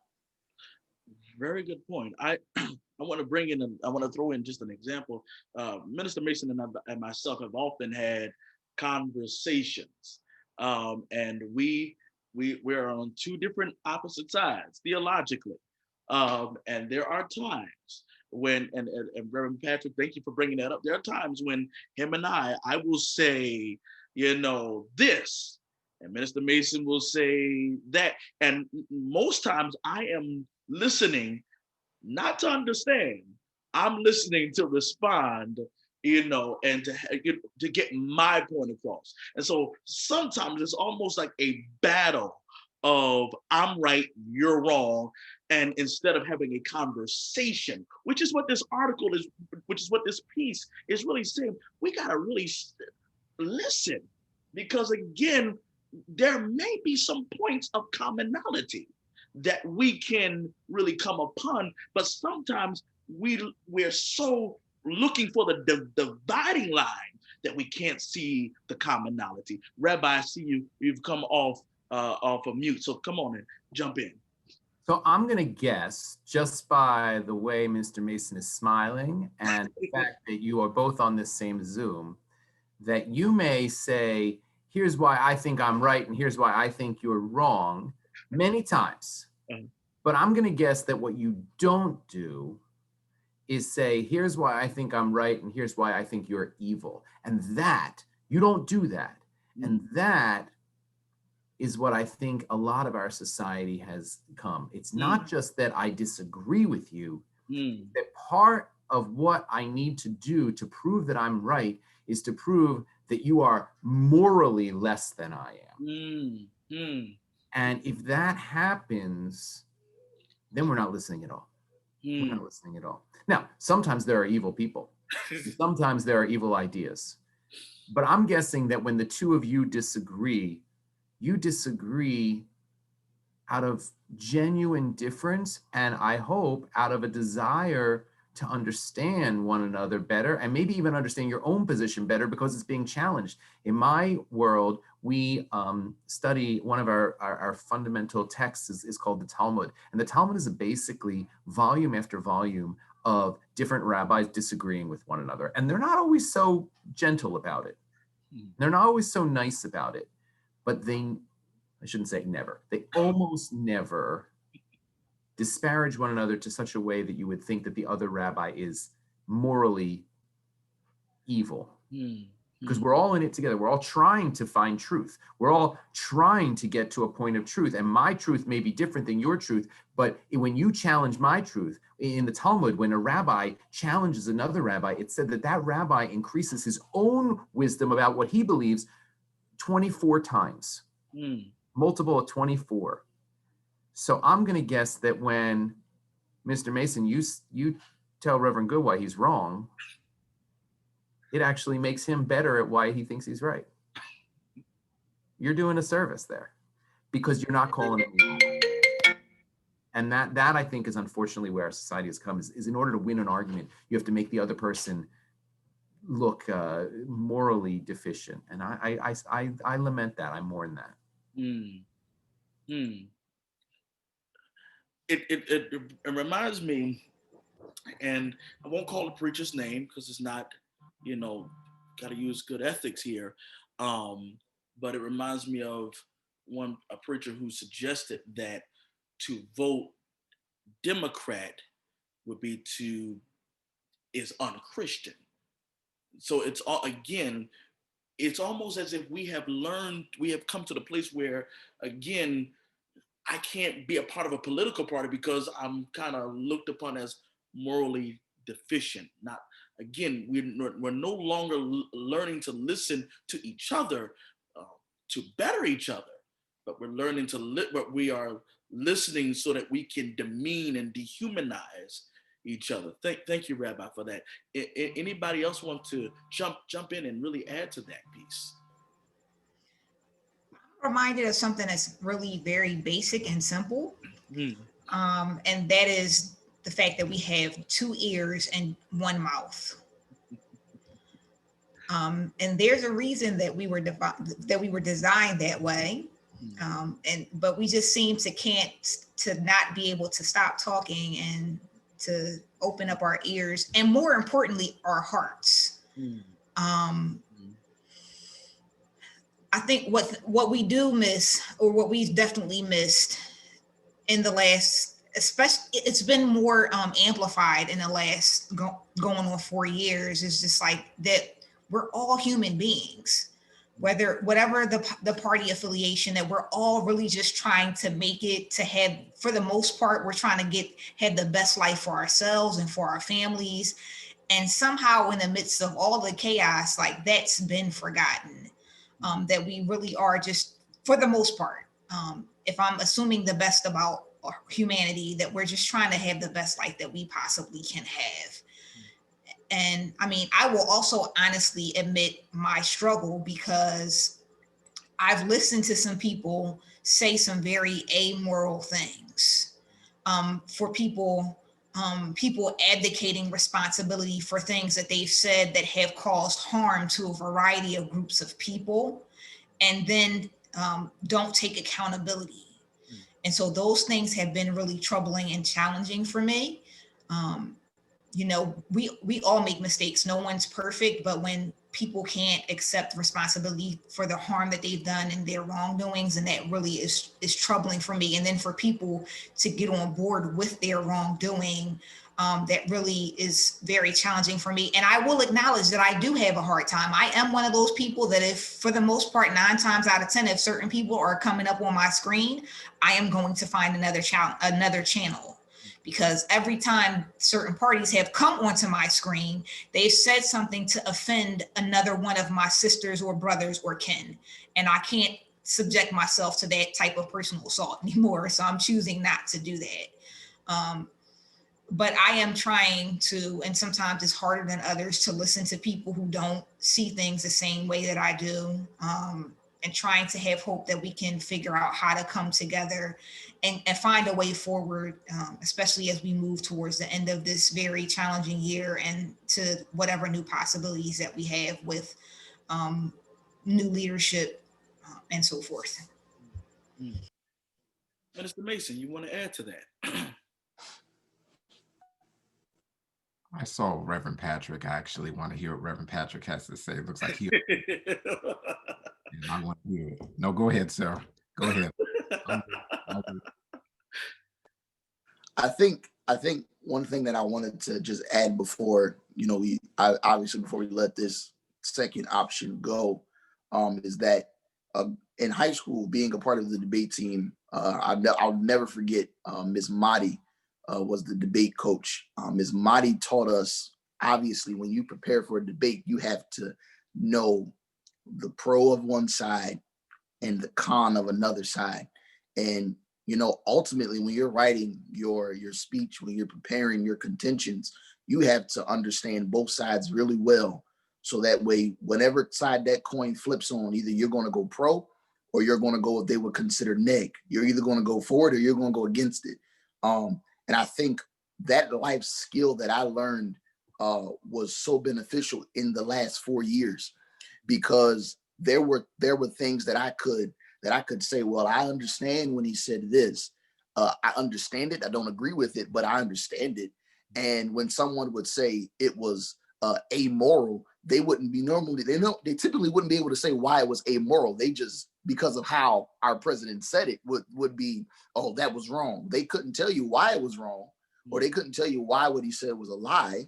Very good point. I want to throw in just an example. Minister Mason and myself have often had conversations, and we're on two different opposite sides theologically, and there are times when, and Reverend Pattrick, thank you for bringing that up. There are times when him and I will say, this, and Minister Mason will say that, and most times I am listening not to understand, I'm listening to respond, and to get my point across. And so sometimes it's almost like a battle of I'm right, you're wrong. And instead of having a conversation, which is what this article is, which is what this piece is really saying, we got to really listen, because again, there may be some points of commonality that we can really come upon, but sometimes we're so looking for the dividing line that we can't see the commonality. Rabbi, I see you've come off of mute, so come on and jump in. So I'm going to guess, just by the way Mr. Mason is smiling and the fact that you are both on this same Zoom, that you may say, here's why I think I'm right and here's why I think you're wrong, many times. But I'm going to guess that what you don't do is say, here's why I think I'm right and here's why I think you're evil. And that, you don't do that. And that is what I think a lot of our society has come. It's not just that I disagree with you, that part of what I need to do to prove that I'm right is to prove that you are morally less than I am. And if that happens, then we're not listening at all. We're not listening at all. Now, sometimes there are evil people. Sometimes there are evil ideas. But I'm guessing that when the two of you disagree out of genuine difference, and I hope out of a desire to understand one another better, and maybe even understand your own position better because it's being challenged. In my world, we study, one of our fundamental texts is called the Talmud. And the Talmud is basically volume after volume of different rabbis disagreeing with one another. And they're not always so gentle about it. They're not always so nice about it. But I shouldn't say never, they almost never disparage one another to such a way that you would think that the other rabbi is morally evil. Because we're all in it together. We're all trying to find truth. We're all trying to get to a point of truth. And my truth may be different than your truth, but when you challenge my truth, in the Talmud, when a rabbi challenges another rabbi, it said that rabbi increases his own wisdom about what he believes 24 times, multiple of 24. So I'm going to guess that when Mr. Mason, you tell Reverend Goode why he's wrong, it actually makes him better at why he thinks he's right. You're doing a service there because you're not calling him evil. And that I think is unfortunately where our society has come, is in order to win an argument, you have to make the other person look morally deficient. And I lament that. I mourn that. It reminds me, and I won't call the preacher's name because it's not, got to use good ethics here. But it reminds me of a preacher who suggested that to vote Democrat would be is unchristian. So it's all, again, it's almost as if we have come to the place where, again, I can't be a part of a political party because I'm kind of looked upon as morally deficient. Not, again, we're no longer learning to listen to each other, to better each other, but we're learning but we are listening so that we can demean and dehumanize each other. Thank you, Rabbi, for that. Anybody else want to jump in and really add to that piece? I'm reminded of something that's really very basic and simple. Mm. And that is the fact that we have 2 ears and 1 mouth. And there's a reason that we were designed that way. But we just seem to not be able to stop talking and to open up our ears, and more importantly, our hearts. I think what we do miss, or what we've definitely missed in the last, especially, it's been more amplified in the last going on 4 years, is just like that we're all human beings. Whatever the party affiliation, that we're all really just trying to make it, to have, for the most part, we're trying to have the best life for ourselves and for our families. And somehow in the midst of all the chaos, like, that's been forgotten, that we really are just, for the most part, if I'm assuming the best about humanity, that we're just trying to have the best life that we possibly can have. And I mean, I will also honestly admit my struggle, because I've listened to some people say some very amoral things, for people advocating responsibility for things that they've said that have caused harm to a variety of groups of people, and then don't take accountability. And so those things have been really troubling and challenging for me. You know, we all make mistakes. No one's perfect, but when people can't accept responsibility for the harm that they've done and their wrongdoings, and that really is troubling for me. And then for people to get on board with their wrongdoing, that really is very challenging for me. And I will acknowledge that I do have a hard time. I am one of those people that, if, for the most part, 9 times out of 10, if certain people are coming up on my screen, I am going to find another channel. Because every time certain parties have come onto my screen, they've said something to offend another one of my sisters or brothers or kin. And I can't subject myself to that type of personal assault anymore. So I'm choosing not to do that. But I am trying to, and sometimes it's harder than others, to listen to people who don't see things the same way that I do, and trying to have hope that we can figure out how to come together and find a way forward, especially as we move towards the end of this very challenging year and to whatever new possibilities that we have with new leadership and so forth. Minister Mason, you want to add to that? I saw Reverend Pattrick. I actually want to hear what Reverend Pattrick has to say. It looks like he. I want to hear it. No, go ahead, sir. Go ahead. I think one thing that I wanted to just add before, before we let this second option go, is that in high school, being a part of the debate team, I'll never forget Ms. Madi was the debate coach. Ms. Madi taught us, obviously, when you prepare for a debate, you have to know the pro of one side and the con of another side. And ultimately, when you're writing your speech, when you're preparing your contentions, you have to understand both sides really well. So that way, whatever side that coin flips on, either you're going to go pro or you're going to go what they would consider neg. You're either going to go for it or you're going to go against it. And I think that life skill that I learned was so beneficial in the last 4 years, because there were things that I could say, well, I understand when he said this. I understand it. I don't agree with it, but I understand it. And when someone would say it was amoral, they typically wouldn't be able to say why it was amoral. They just because of how our president said it would be, oh, that was wrong. They couldn't tell you why it was wrong, or they couldn't tell you why what he said was a lie,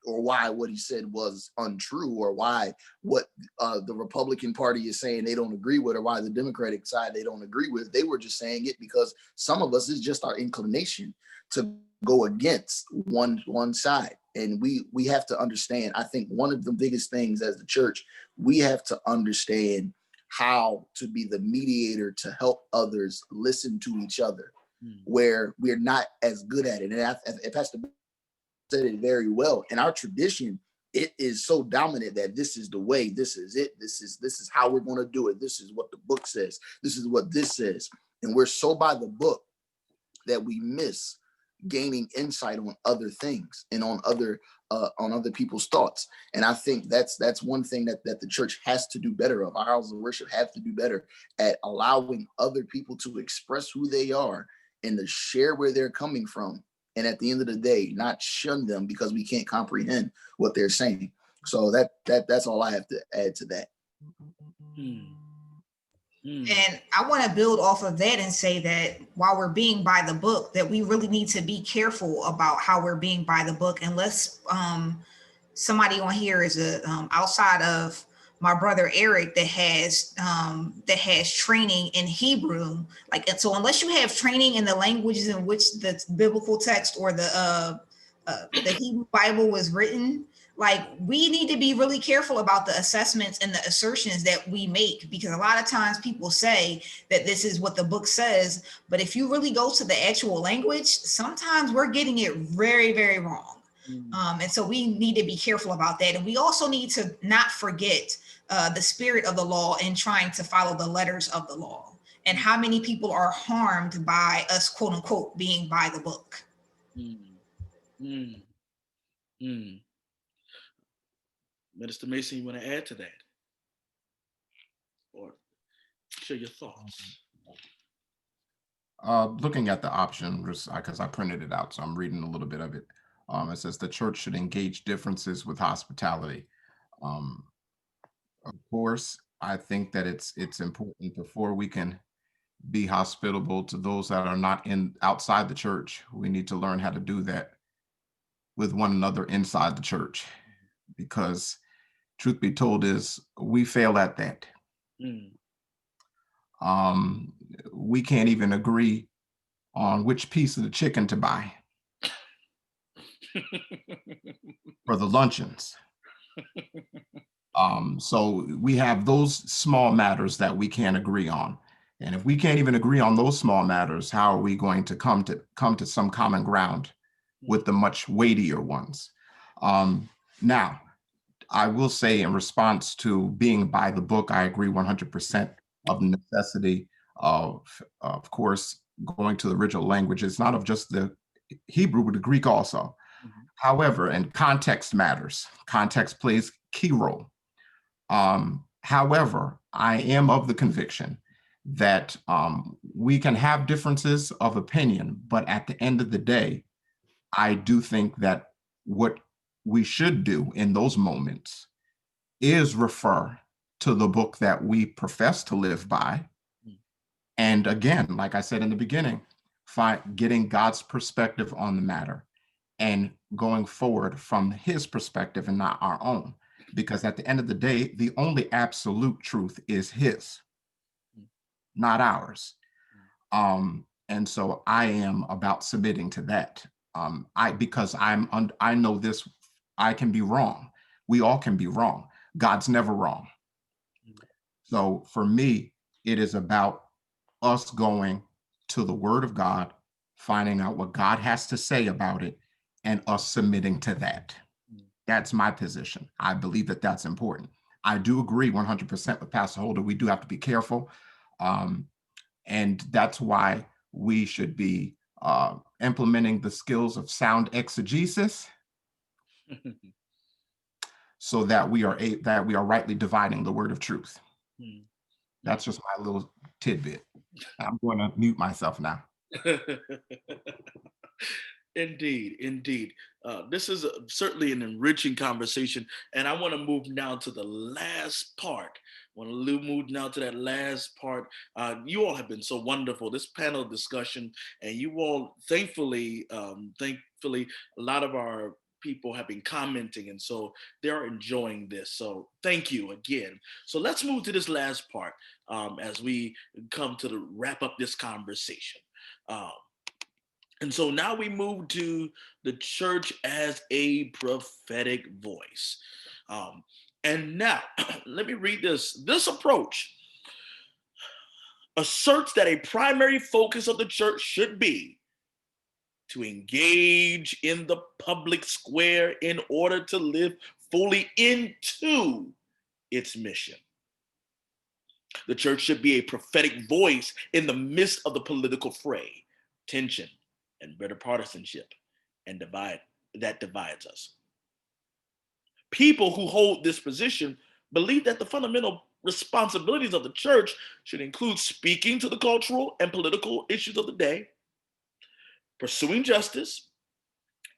or why what he said was untrue, or why what the Republican Party is saying they don't agree with, or why the Democratic side they don't agree with. They were just saying it because some of us is just our inclination to go against one side. And we have to understand, I think one of the biggest things as the church, we have to understand how to be the mediator to help others listen to each other, where we're not as good at it. And Pastor said it very well. In our tradition, it is so dominant that this is the way, this is it, this is how we're going to do it. This is what the book says. This is what this says. And we're so by the book that we miss gaining insight on other things and on other people's thoughts. And I think that's one thing that the church has to do better of. Our houses of worship have to do better at allowing other people to express who they are and to share where they're coming from. And at the end of the day, not shun them because we can't comprehend what they're saying. So that's all I have to add to that. And I want to build off of that and say that while we're being by the book, that we really need to be careful about how we're being by the book. Unless somebody on here is outside of my brother Eric that has training in Hebrew, like, and so unless you have training in the languages in which the biblical text or the Hebrew Bible was written, like, we need to be really careful about the assessments and the assertions that we make, because a lot of times people say that this is what the book says, but if you really go to the actual language, sometimes we're getting it very, very wrong. And so we need to be careful about that. And we also need to not forget the spirit of the law in trying to follow the letters of the law, and how many people are harmed by us, quote unquote, being by the book. Minister Mason, you want to add to that? Or share your thoughts? Looking at the option, because I printed it out, so I'm reading a little bit of it. It says the church should engage differences with hospitality. Of course, I think that it's important before we can be hospitable to those that are not outside the church. We need to learn how to do that with one another inside the church, because truth be told is we fail at that. We can't even agree on which piece of the chicken to buy for the luncheons. So we have those small matters that we can't agree on. And if we can't even agree on those small matters, how are we going to come to some common ground with the much weightier ones? Now, I will say, in response to being by the book, I agree 100% of the necessity of course, going to the original languages, not of just the Hebrew, but the Greek also. However, and context matters. Context plays key role. However, I am of the conviction that we can have differences of opinion, but at the end of the day, I do think that what we should do in those moments is refer to the book that we profess to live by. And again, like I said in the beginning, getting God's perspective on the matter and going forward from his perspective and not our own. Because at the end of the day, the only absolute truth is his, not ours. And so I am about submitting to that. Because I know this, I can be wrong. We all can be wrong. God's never wrong. So for me, it is about us going to the Word of God, finding out what God has to say about it, and us submitting to that. That's my position. I believe that that's important. I do agree 100% with Pastor Holder. We do have to be careful. And that's why we should be implementing the skills of sound exegesis so that we are rightly dividing the word of truth. That's just my little tidbit. I'm going to mute myself now. Indeed, indeed. This is certainly an enriching conversation, and I want to move now to the last part. Want to move now to that last part. You all have been so wonderful. This panel discussion, and you all, thankfully, a lot of our people have been commenting, and so they're enjoying this. So thank you again. So let's move to this last part as we come to wrap up this conversation. Um, and so now we move to the church as a prophetic voice. Um, and now, let me read this. This approach asserts that a primary focus of the church should be to engage in the public square in order to live fully into its mission. The church should be a prophetic voice in the midst of the political fray, tension, and bitter partisanship and that divides us. People who hold this position believe that the fundamental responsibilities of the church should include speaking to the cultural and political issues of the day, pursuing justice,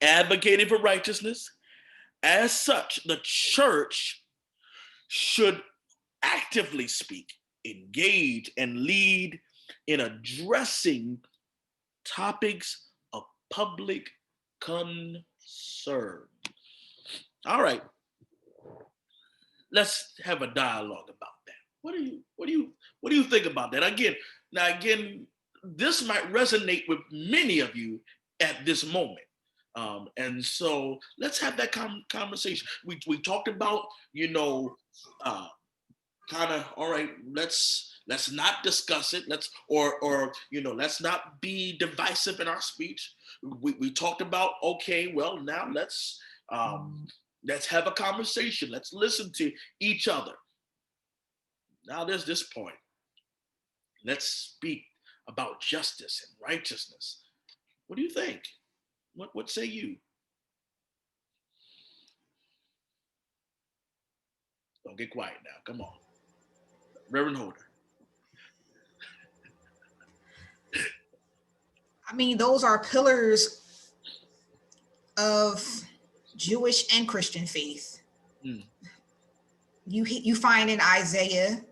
advocating for righteousness. As such, the church should actively speak, engage, and lead in addressing topics of public concern. All right, let's have a dialogue about that. What do you think about that? Again, this might resonate with many of you at this moment. And so let's have that conversation. We talked about, kind of, all right, let's not discuss it. Let's not be divisive in our speech. We talked about, okay, well, now let's have a conversation. Let's listen to each other. Now there's this point. Let's speak about justice and righteousness. What do you think? What say you? Don't get quiet now. Come on. Reverend Holder. I mean, those are pillars of Jewish and Christian faith. Mm. You find in Isaiah,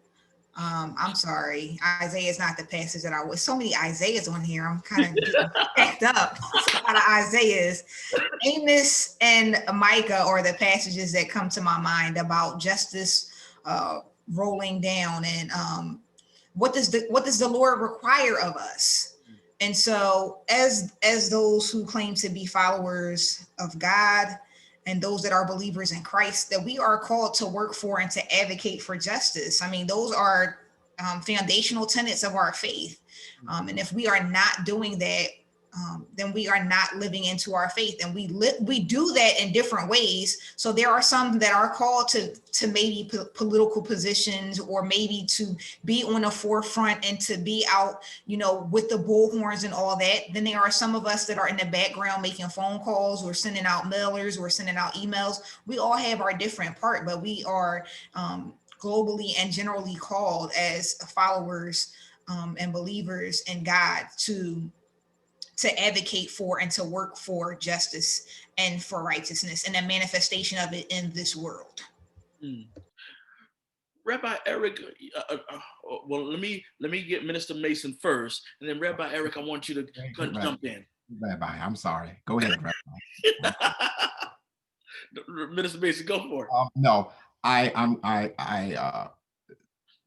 I'm sorry, Isaiah is not the passage that I was. So many Isaiahs on here. I'm kind of getting packed up. A lot of Isaiahs. Amos and Micah are the passages that come to my mind about justice rolling down, and what does the Lord require of us? And so, as those who claim to be followers of God, and those that are believers in Christ, that we are called to work for and to advocate for justice. I mean, those are foundational tenets of our faith. And if we are not doing that, then we are not living into our faith. And we do that in different ways. So there are some that are called to maybe political positions, or maybe to be on the forefront and to be out, with the bullhorns and all that. Then there are some of us that are in the background making phone calls, or sending out mailers, or sending out emails. We all have our different part, but we are globally and generally called as followers and believers in God to advocate for and to work for justice and for righteousness, and a manifestation of it in this world. Rabbi Eric, well, let me get Minister Masson first, and then Rabbi Eric, I want you to jump in. Rabbi, I'm sorry. Go ahead, Rabbi. Minister Masson, go for it. No,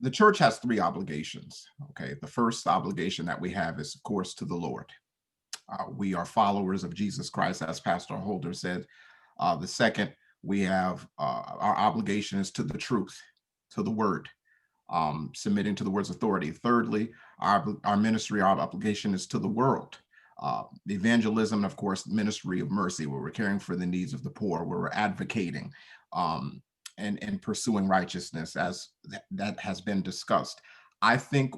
the church has three obligations. Okay, the first obligation that we have is, of course, to the Lord. We are followers of Jesus Christ, as Pastor Holder said. The second, we have our obligation is to the truth, to the word, submitting to the word's authority. Thirdly, our ministry, our obligation is to the world. The evangelism, and of course, ministry of mercy, where we're caring for the needs of the poor, where we're advocating and pursuing righteousness, as that has been discussed. I think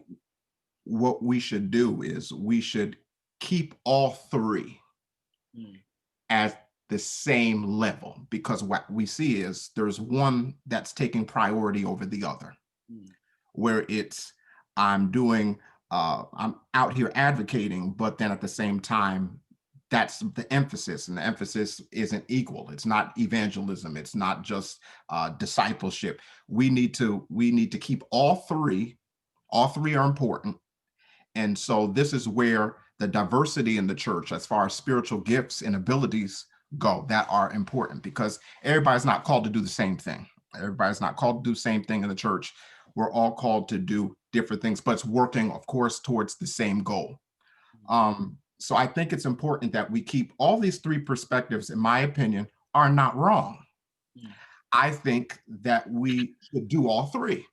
what we should do is we should keep all three at the same level, because what we see is there's one that's taking priority over the other, where it's I'm out here advocating, but then at the same time that's the emphasis, and the emphasis isn't equal. It's not evangelism. It's not just discipleship. We need to keep all three. All three are important. And so this is where the diversity in the church, as far as spiritual gifts and abilities go, that are important, because everybody's not called to do the same thing. Everybody's not called to do the same thing in the church. We're all called to do different things, but it's working, of course, towards the same goal. So I think it's important that we keep all these three perspectives, in my opinion, are not wrong. I think that we should do all three.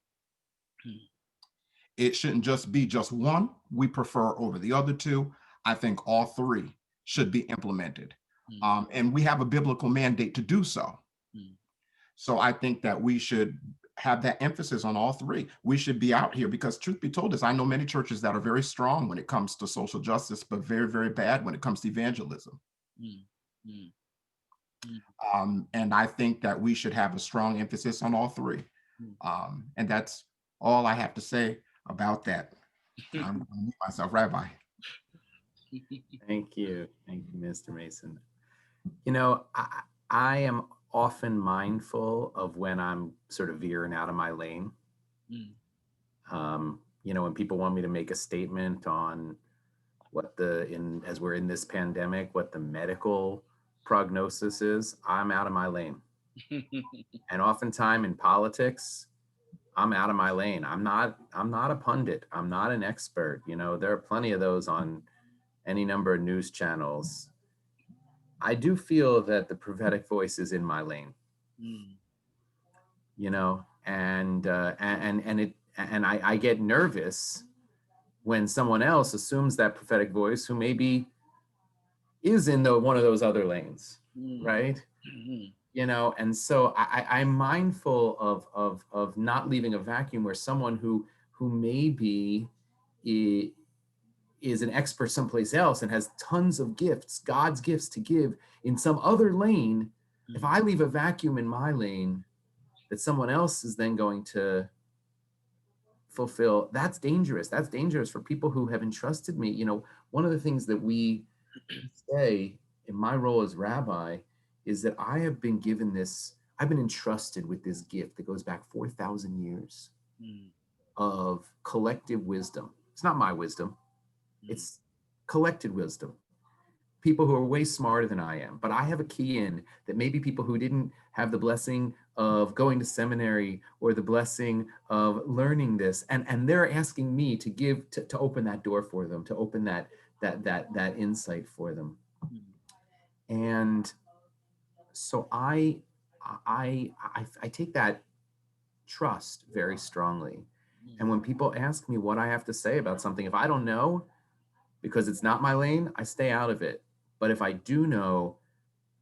It shouldn't just be just one we prefer over the other two. I think all three should be implemented. And we have a biblical mandate to do so. So I think that we should have that emphasis on all three. We should be out here, because truth be told, I know many churches that are very strong when it comes to social justice, but very, very bad when it comes to evangelism. And I think that we should have a strong emphasis on all three. And that's all I have to say about that. I'm going to mute myself, Rabbi. Thank you, Mr. Masson. You know, I am often mindful of when I'm sort of veering out of my lane. You know, when people want me to make a statement on what as we're in this pandemic, what the medical prognosis is, I'm out of my lane. And oftentimes in politics, I'm out of my lane. I'm not a pundit. I'm not an expert. You know, there are plenty of those on any number of news channels. I do feel that the prophetic voice is in my lane. You know, and I get nervous when someone else assumes that prophetic voice who maybe is in one of those other lanes, right? You know, and so I'm mindful of not leaving a vacuum where someone who maybe is an expert someplace else and has tons of gifts, God's gifts to give in some other lane. If I leave a vacuum in my lane that someone else is then going to fulfill, that's dangerous. That's dangerous for people who have entrusted me. You know, one of the things that we say in my role as rabbi is that I have been given this, I've been entrusted with this gift that goes back 4,000 years of collective wisdom. It's not my wisdom. It's collected wisdom. People who are way smarter than I am, but I have a key in that maybe people who didn't have the blessing of going to seminary or the blessing of learning this, and they're asking me to give, to open that door for them, to open that insight for them. And so I take that trust very strongly. And when people ask me what I have to say about something, if I don't know, because it's not my lane, I stay out of it. But if I do know,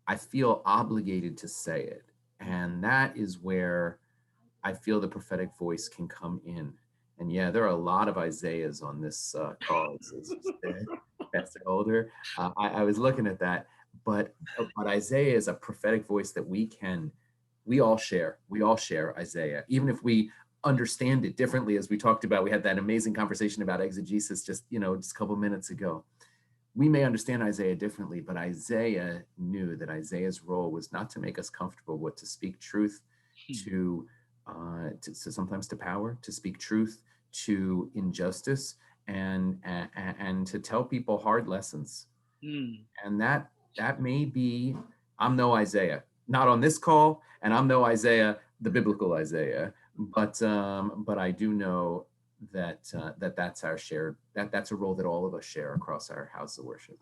I feel obligated to say it. And that is where I feel the prophetic voice can come in. And yeah, there are a lot of Isaiahs on this call, as you said, Pastor Older. I was looking at that, but Isaiah is a prophetic voice that we all share. We all share Isaiah, even if we understand it differently, as we talked about. We had that amazing conversation about exegesis just a couple minutes ago. We may understand Isaiah differently, but Isaiah knew that Isaiah's role was not to make us comfortable, but to speak truth to sometimes to power, to speak truth to injustice, and to tell people hard lessons. And that may be, I'm no Isaiah, not on this call, and I'm no Isaiah, the biblical Isaiah, but I do know that that's our shared, that's a role that all of us share across our house of worship.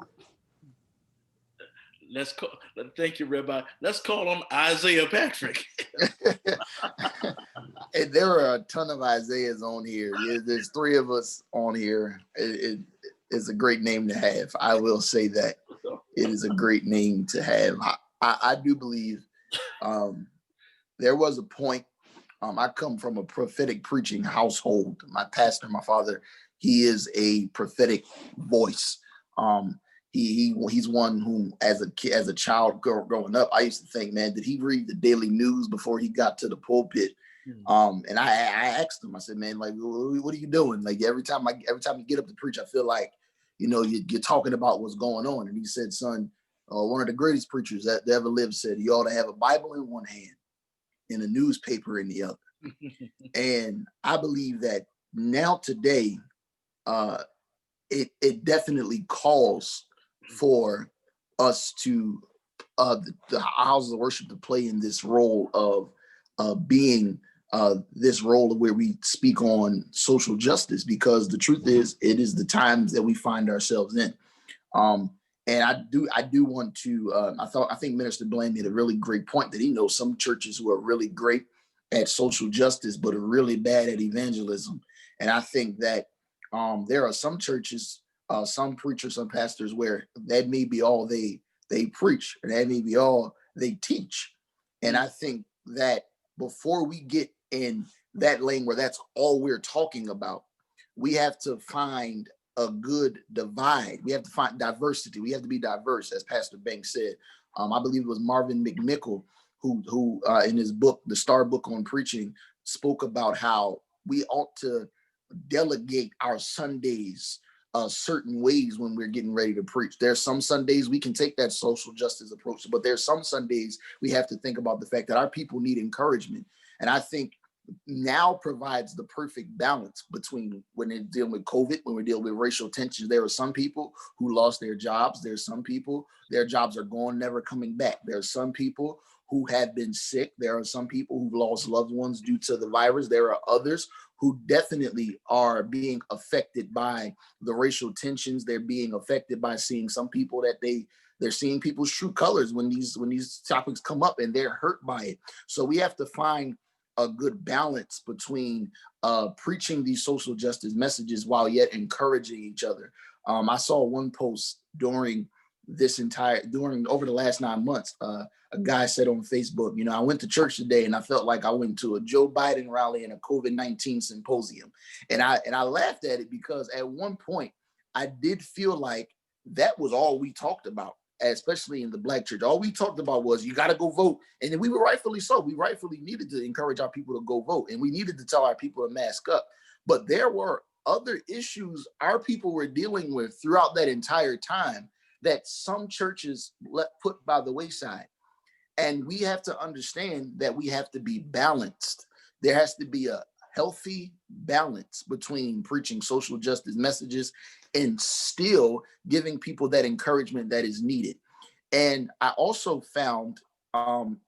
Thank you, Rabbi. Let's call him Isaiah Pattrick. And there are a ton of Isaiahs on here. There's 3 of us on here. It is a great name to have. I will say that it is a great name to have. I do believe there was a point. I come from a prophetic preaching household. My pastor, my father, he is a prophetic voice. He's one who, as a child growing up, I used to think, man, did he read the daily news before he got to the pulpit? And I asked him, I said, man, like, what are you doing? Like every time you get up to preach, I feel like, you're talking about what's going on. And he said, son, one of the greatest preachers that ever lived said, you ought to have a Bible in one hand and a newspaper in the other. And I believe that now today, it definitely calls for us to the houses of worship to play in this role of being this role where we speak on social justice, because the truth is, it is the times that we find ourselves in. And I do want to, I think Minister Blaine made a really great point that he knows some churches who are really great at social justice, but are really bad at evangelism. And I think that there are some churches, some preachers, some pastors where that may be all they preach, and that may be all they teach. And I think that before we get in that lane where that's all we're talking about, we have to find a good divide. We have to find diversity. We have to be diverse, as Pastor Banks said. I believe it was Marvin McMichael who in his book, The Star Book on Preaching, spoke about how we ought to delegate our Sundays certain ways when we're getting ready to preach. There's some Sundays we can take that social justice approach, but there's some Sundays we have to think about the fact that our people need encouragement. And I think now provides the perfect balance between when they're dealing with COVID, when we're dealing with racial tensions. There are some people who lost their jobs. There's some people, their jobs are gone, never coming back. There are some people who have been sick. There are some people who've lost loved ones due to the virus. There are others who definitely are being affected by the racial tensions. They're being affected by seeing some people that they're seeing people's true colors when these topics come up, and they're hurt by it. So we have to find a good balance between preaching these social justice messages while yet encouraging each other. I saw one post over the last 9 months. A guy said on Facebook, I went to church today and I felt like I went to a Joe Biden rally and a COVID-19 symposium. And I laughed at it because at one point I did feel like that was all we talked about, especially in the Black church. All we talked about was you got to go vote. And we were rightfully so. We rightfully needed to encourage our people to go vote. And we needed to tell our people to mask up. But there were other issues our people were dealing with throughout that entire time that some churches put by the wayside. And we have to understand that we have to be balanced. There has to be a healthy balance between preaching social justice messages and still giving people that encouragement that is needed. And I also found,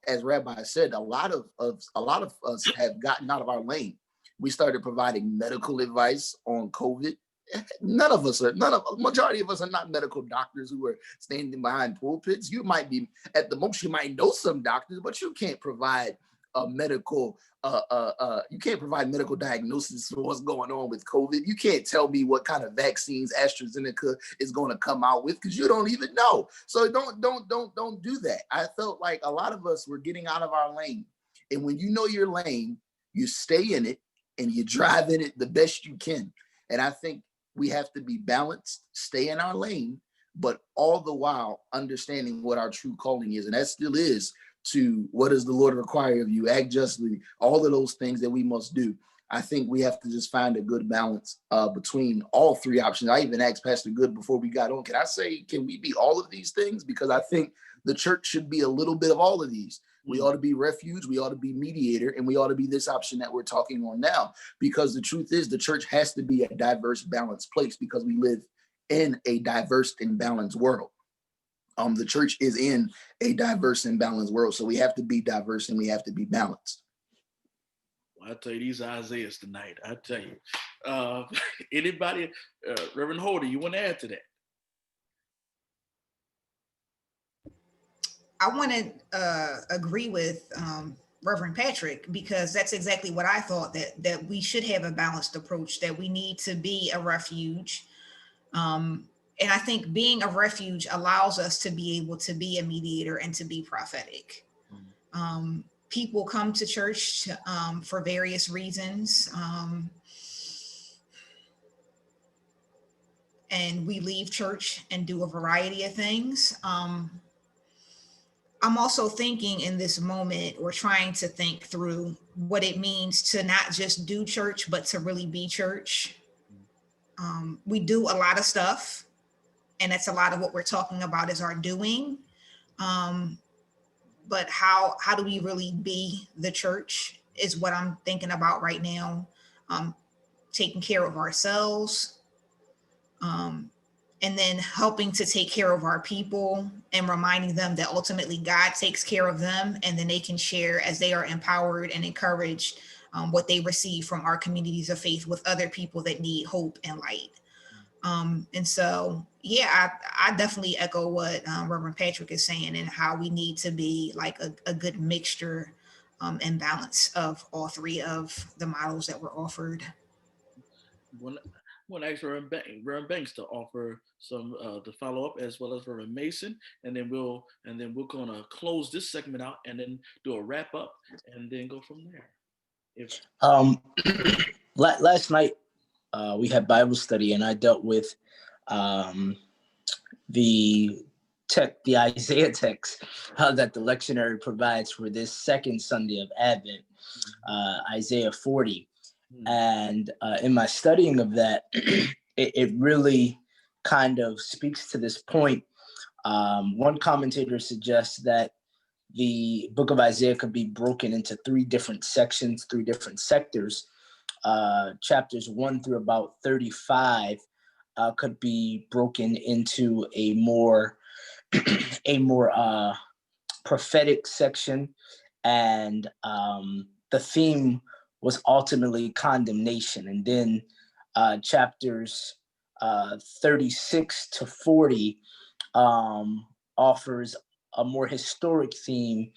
as Rabbi said, a lot of us have gotten out of our lane. We started providing medical advice on COVID. Majority of us are not medical doctors who are standing behind pulpits. You might be, at the most, you might know some doctors, but you can't provide medical diagnosis for what's going on with COVID. You can't tell me what kind of vaccines AstraZeneca is going to come out with because you don't even know. So don't do that. I felt like a lot of us were getting out of our lane. And when you know your lane, you stay in it and you drive in it the best you can. And I think we have to be balanced, stay in our lane, but all the while understanding what our true calling is. And that still is to what does the Lord require of you, act justly, all of those things that we must do. I think we have to just find a good balance between all three options. I even asked Pastor Goode before we got on, can we be all of these things? Because I think the church should be a little bit of all of these. We ought to be refuge, we ought to be mediator, and we ought to be this option that we're talking on now. Because the truth is the church has to be a diverse, balanced place because we live in a diverse and balanced world. The church is in a diverse and balanced world. So we have to be diverse and we have to be balanced. Well, I tell you, these Isaiahs tonight, I tell you. Anybody, Reverend Holder, you want to add to that? I want to agree with Reverend Pattrick, because that's exactly what I thought, that we should have a balanced approach, that we need to be a refuge. And I think being a refuge allows us to be able to be a mediator and to be prophetic. People come to church for various reasons. And we leave church and do a variety of things. I'm also thinking in this moment, or trying to think through what it means to not just do church, but to really be church. We do a lot of stuff. And that's a lot of what we're talking about is our doing. But how do we really be the church is what I'm thinking about right now. Taking care of ourselves, and then helping to take care of our people and reminding them that ultimately God takes care of them, and then they can share as they are empowered and encouraged what they receive from our communities of faith with other people that need hope and light. And so, yeah, I definitely echo what Reverend Pattrick is saying, and how we need to be like a good mixture and balance of all three of the models that were offered. One ask Reverend Banks to offer some to follow up, as well as Reverend Mason, and then we're gonna close this segment out and then do a wrap up and then go from there. If Last night we had Bible study, and I dealt with the Isaiah text that the lectionary provides for this second Sunday of Advent, Isaiah 40. And in my studying of that, it really kind of speaks to this point. One commentator suggests that the book of Isaiah could be broken into three different sections, three different sectors. Chapters 1 through about 35 could be broken into a more prophetic section, and the theme was ultimately condemnation. And then chapters 36 to 40 offers a more historic theme,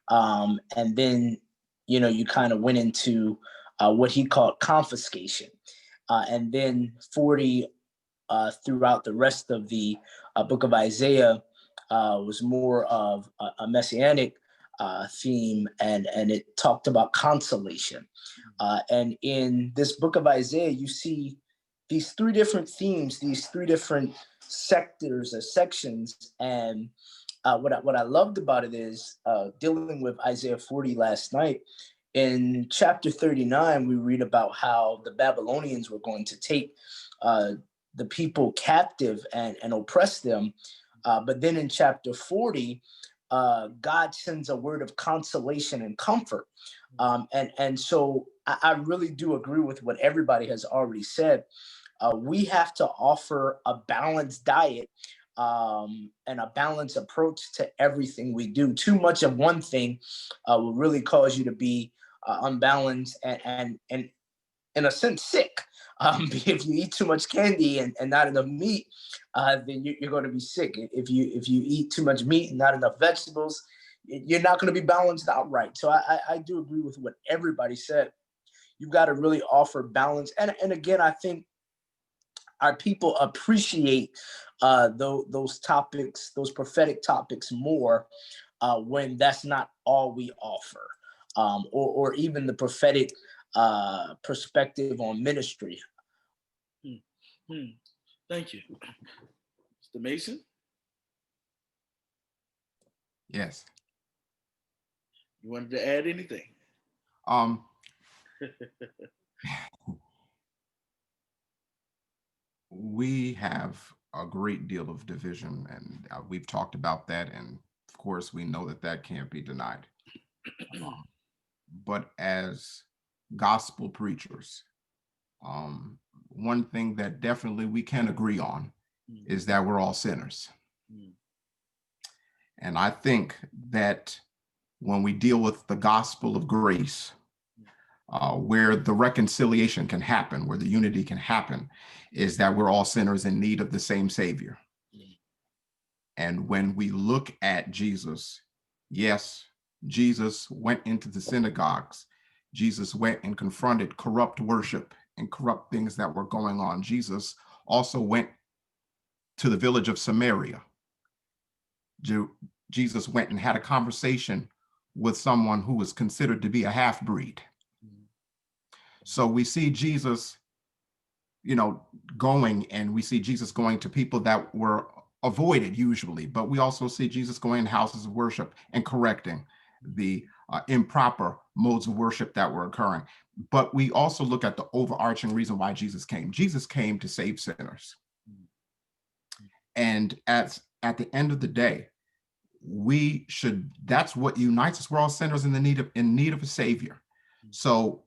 and then you kind of went into what he called confiscation, and then 40 throughout the rest of the book of Isaiah was more of a messianic theme, and it talked about consolation. And in this book of Isaiah, you see these three different themes, these three different sectors or sections. And what I loved about it is dealing with Isaiah 40 last night. In chapter 39, we read about how the Babylonians were going to take the people captive and oppress them. But then in chapter 40, God sends a word of consolation and comfort. And so I really do agree with what everybody has already said. We have to offer a balanced diet and a balanced approach to everything we do. Too much of one thing will really cause you to be unbalanced and in a sense sick. If you eat too much candy and not enough meat, then you're going to be sick. If you eat too much meat and not enough vegetables, you're not going to be balanced outright. So I do agree with what everybody said. You've got to really offer balance. And again, I think our people appreciate those topics, those prophetic topics more when that's not all we offer, or even the prophetic perspective on ministry. Thank you. Mr. Mason? Yes. You wanted to add anything? We have a great deal of division, and we've talked about that, and of course we know that can't be denied. But as gospel preachers, one thing that definitely we can agree on is that we're all sinners. And I think that when we deal with the gospel of grace, where the reconciliation can happen, where the unity can happen, is that we're all sinners in need of the same Savior. And when we look at Jesus, yes, Jesus went into the synagogues. Jesus went and confronted corrupt worship and corrupt things that were going on. Jesus also went to the village of Samaria. Jesus went and had a conversation with someone who was considered to be a half-breed. So we see Jesus, going, and we see Jesus going to people that were avoided usually, but we also see Jesus going to houses of worship and correcting the improper modes of worship that were occurring. But we also look at the overarching reason why Jesus came. Jesus came to save sinners. And at the end of the day, that's what unites us. We're all sinners in need of a savior. So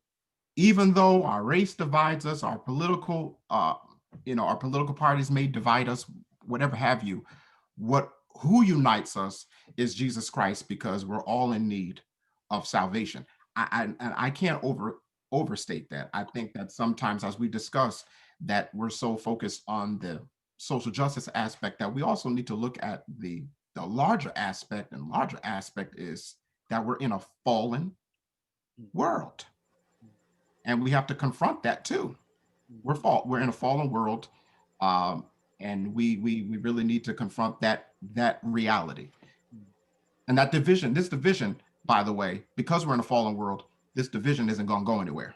even though our race divides us, our political parties may divide us, whatever have you, who unites us is Jesus Christ, because we're all in need of salvation. I can't overstate that. I think that sometimes, as we discuss, that we're so focused on the social justice aspect that we also need to look at the larger aspect, and larger aspect is that we're in a fallen world, and we have to confront that too. We're in a fallen world, and we really need to confront that reality. And that division, this division, by the way, because we're in a fallen world, this division isn't going to go anywhere.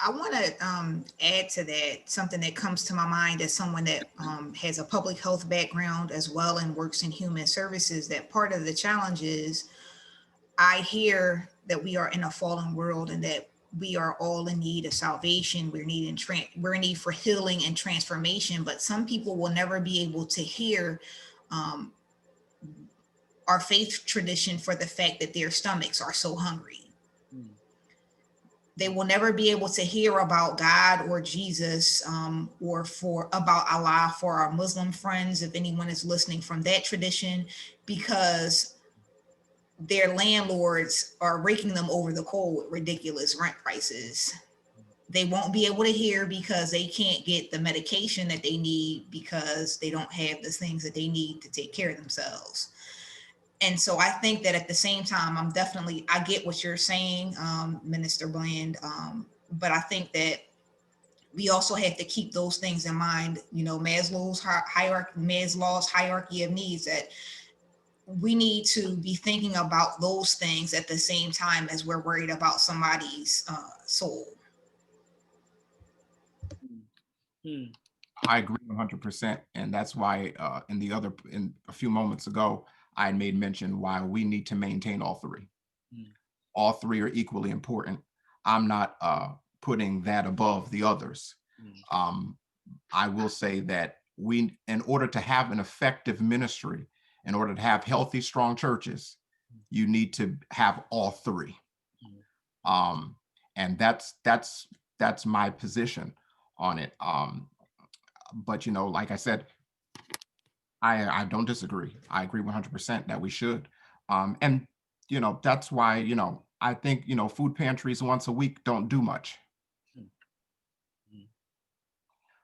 I want to add to that something that comes to my mind as someone that has a public health background as well and works in human services, that part of the challenge is I hear that we are in a fallen world and that we are all in need of salvation. We're in need for healing and transformation, but some people will never be able to hear our faith tradition for the fact that their stomachs are so hungry. They will never be able to hear about God or Jesus or about Allah for our Muslim friends, if anyone is listening from that tradition, because their landlords are raking them over the coal with ridiculous rent prices. They won't be able to hear because they can't get the medication that they need because they don't have the things that they need to take care of themselves. And so I think that at the same time, I get what you're saying, Minister Bland, but I think that we also have to keep those things in mind, Maslow's hierarchy of needs, that we need to be thinking about those things at the same time as we're worried about somebody's soul. I agree 100%. And that's why in a few moments ago, I made mention why we need to maintain all three. All three are equally important. I'm not putting that above the others. I will say that in order to have an effective ministry, in order to have healthy, strong churches, you need to have all three. And that's my position on it. But like I said, I don't disagree. I agree 100% that we should. And that's why I think food pantries once a week don't do much.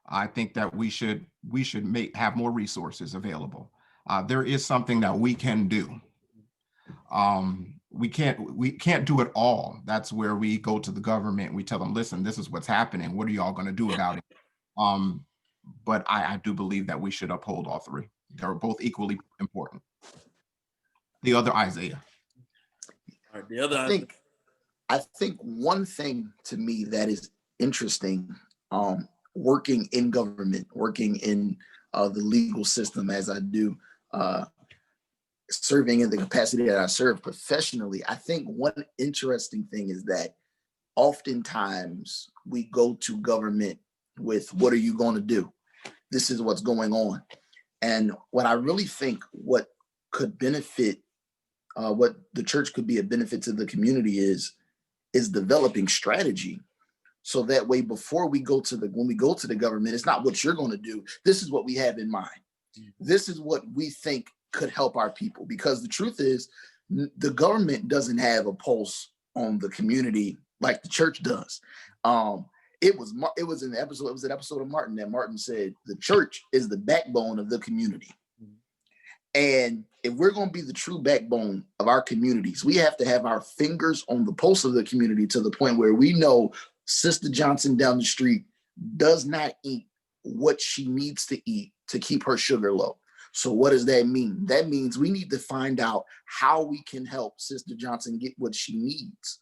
I think that we should have more resources available. There is something that we can do. We can't do it all. That's where we go to the government. We tell them, listen, this is what's happening. What are y'all going to do about it? But I do believe that we should uphold all three. They're both equally important. The other Isiaiah. All right, the other. I think one thing to me that is interesting, working in government, working in the legal system as I do, serving in the capacity that I serve professionally, I think one interesting thing is that oftentimes we go to government with, what are you going to do? This is what's going on. And what I really think what could benefit, what the church could be a benefit to the community is developing strategy. So that way, before we go to when we go to the government, it's not what you're going to do. This is what we have in mind. This is what we think could help our people. Because the truth is, the government doesn't have a pulse on the community like the church does. It was an episode of Martin that Martin said the church is the backbone of the community. And if we're going to be the true backbone of our communities, we have to have our fingers on the pulse of the community to the point where we know Sister Johnson down the street does not eat what she needs to eat to keep her sugar low. So what does that mean? That means we need to find out how we can help Sister Johnson get what she needs,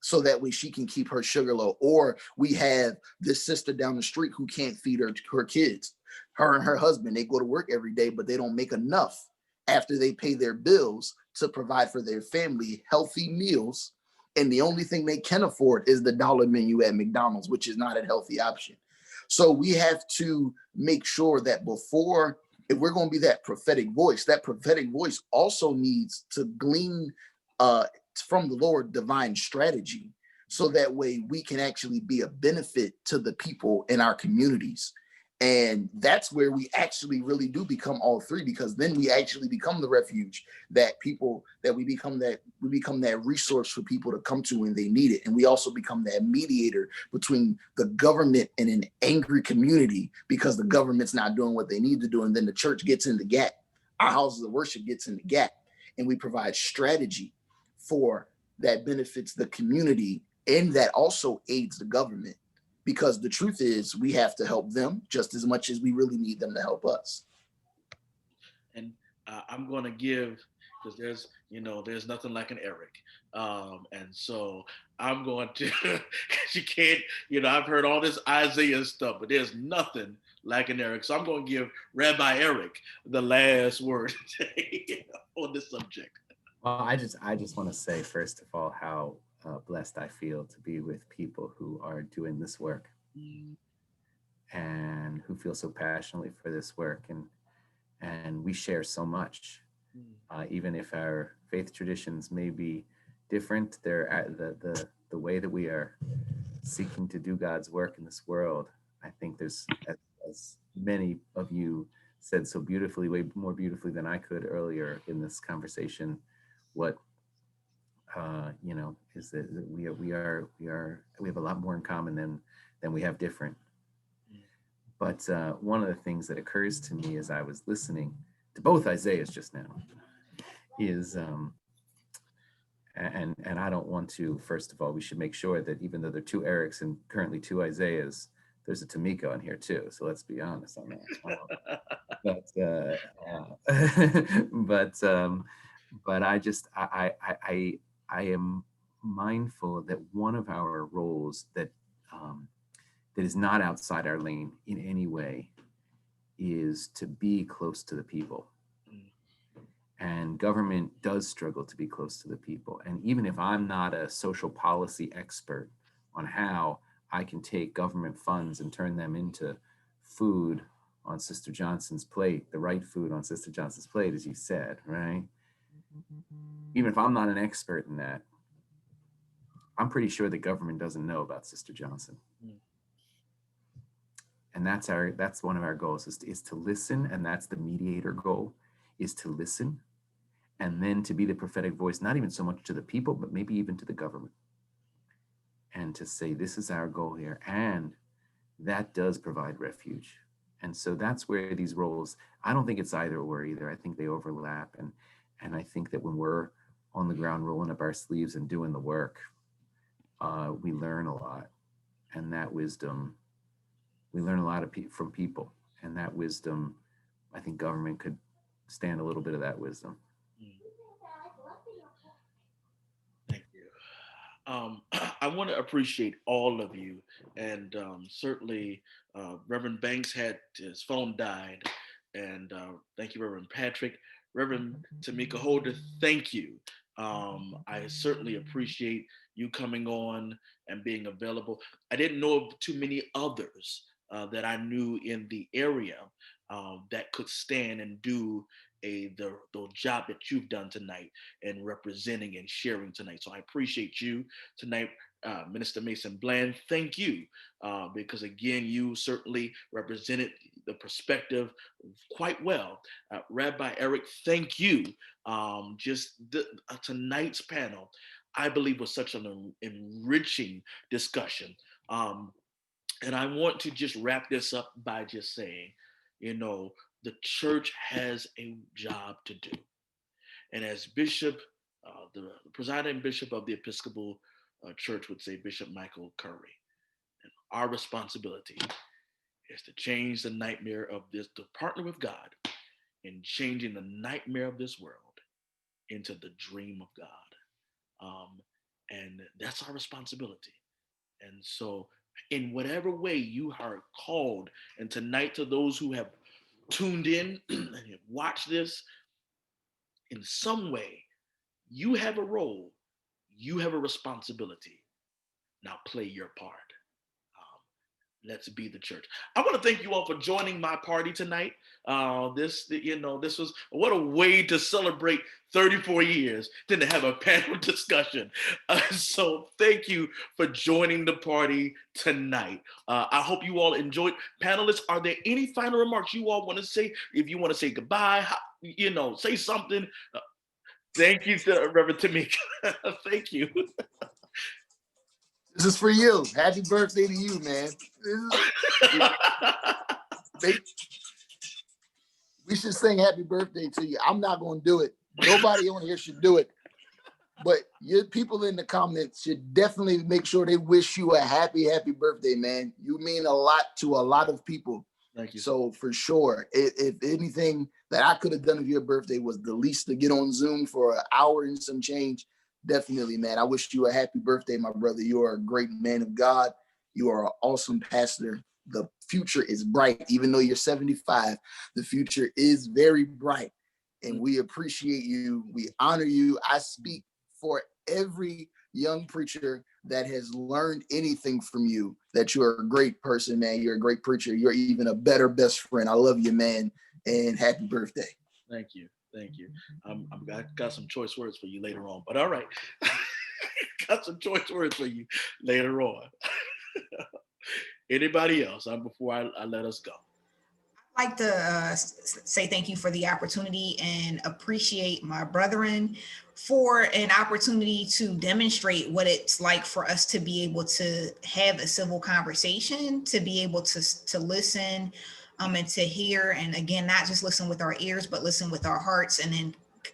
so that way she can keep her sugar low. Or we have this sister down the street who can't feed her kids. Her and her husband, they go to work every day, but they don't make enough after they pay their bills to provide for their family healthy meals. And the only thing they can afford is the dollar menu at McDonald's, which is not a healthy option. So we have to make sure that before, if we're going to be that prophetic voice also needs to glean from the Lord divine strategy, so that way we can actually be a benefit to the people in our communities. And that's where we actually really do become all three, because then we actually become the refuge that we become that resource for people to come to when they need it. And we also become that mediator between the government and an angry community, because the government's not doing what they need to do. And then the church gets in the gap. Our houses of worship gets in the gap, and we provide strategy for that benefits the community and that also aids the government. Because the truth is, we have to help them just as much as we really need them to help us. And I'm going to give, because there's nothing like an Eric. And so I'm going to, because you can't, I've heard all this Isaiah stuff, but there's nothing like an Eric. So I'm going to give Rabbi Eric the last word on this subject. Well, I just want to say, first of all, how blessed I feel to be with people who are doing this work and who feel so passionately for this work, and we share so much, even if our faith traditions may be different. The way that we are seeking to do God's work in this world, I think there's, as many of you said so beautifully, way more beautifully than I could earlier in this conversation, what is that we have a lot more in common than we have different. But one of the things that occurs to me as I was listening to both Isaiahs just now is, and I don't want to, first of all, we should make sure that even though there are two Erics and currently two Isaiahs, there's a Tamikia on here too. So let's be honest on that. But I am mindful that one of our roles that is not outside our lane in any way is to be close to the people. And government does struggle to be close to the people. And even if I'm not a social policy expert on how I can take government funds and turn them into food on Sister Johnson's plate, the right food on Sister Johnson's plate, as you said, right? Even if I'm not an expert in that, I'm pretty sure the government doesn't know about Sister Johnson. And that's one of our goals is to listen. And that's the mediator goal, is to listen, and then to be the prophetic voice, not even so much to the people, but maybe even to the government, and to say, this is our goal here. And that does provide refuge. And so that's where these roles, I don't think it's either or either. I think they overlap. And I think that when we're on the ground rolling up our sleeves and doing the work, we learn a lot. And that wisdom, we learn a lot from people. And that wisdom, I think government could stand a little bit of that wisdom. Thank you. I want to appreciate all of you. And certainly Reverend Banks had his phone died. And thank you, Reverend Pattrick. Reverend Tamikia Holder, thank you. I certainly appreciate you coming on and being available. I didn't know of too many others that I knew in the area that could stand and do the job that you've done tonight and representing and sharing tonight. So I appreciate you tonight, Minister Mason Bland. Thank you, because again, you certainly represented the perspective quite well. Rabbi Eric, thank you. Tonight's panel, I believe, was such an enriching discussion. And I want to just wrap this up by just saying, the church has a job to do. And as Bishop, the presiding bishop of the Episcopal Church would say, Bishop Michael Curry, and our responsibility is to change the nightmare of this, to partner with God in changing the nightmare of this world into the dream of God. And that's our responsibility. And so in whatever way you are called, and tonight to those who have tuned in and have watched this, in some way, you have a role, you have a responsibility. Now play your part. Let's be the church. I want to thank you all for joining my party tonight. This was what a way to celebrate 34 years than to have a panel discussion. So thank you for joining the party tonight. I hope you all enjoyed. Panelists, are there any final remarks you all want to say? If you want to say goodbye, say something. Thank you to Reverend Tamikia. Thank you. This is for you. Happy birthday to you, man. We should sing happy birthday to you. I'm not going to do it. Nobody on here should do it. But your people in the comments should definitely make sure they wish you a happy birthday, man. You mean a lot to a lot of people. Thank you. So for sure, if anything that I could have done with your birthday was the least to get on Zoom for an hour and some change, definitely, man. I wish you a happy birthday, my brother. You are a great man of God. You are an awesome pastor. The future is bright. Even though you're 75, the future is very bright. And we appreciate you. We honor you. I speak for every young preacher that has learned anything from you, that you're a great person, man. You're a great preacher. You're even a better best friend. I love you, man. And happy birthday. Thank you. Thank you. I got some choice words for you later on, but all right. Got some choice words for you later on. Anybody else before I let us go? I'd like to say thank you for the opportunity and appreciate my brethren for an opportunity to demonstrate what it's like for us to be able to have a civil conversation, to be able to listen and to hear, and again, not just listen with our ears, but listen with our hearts, and then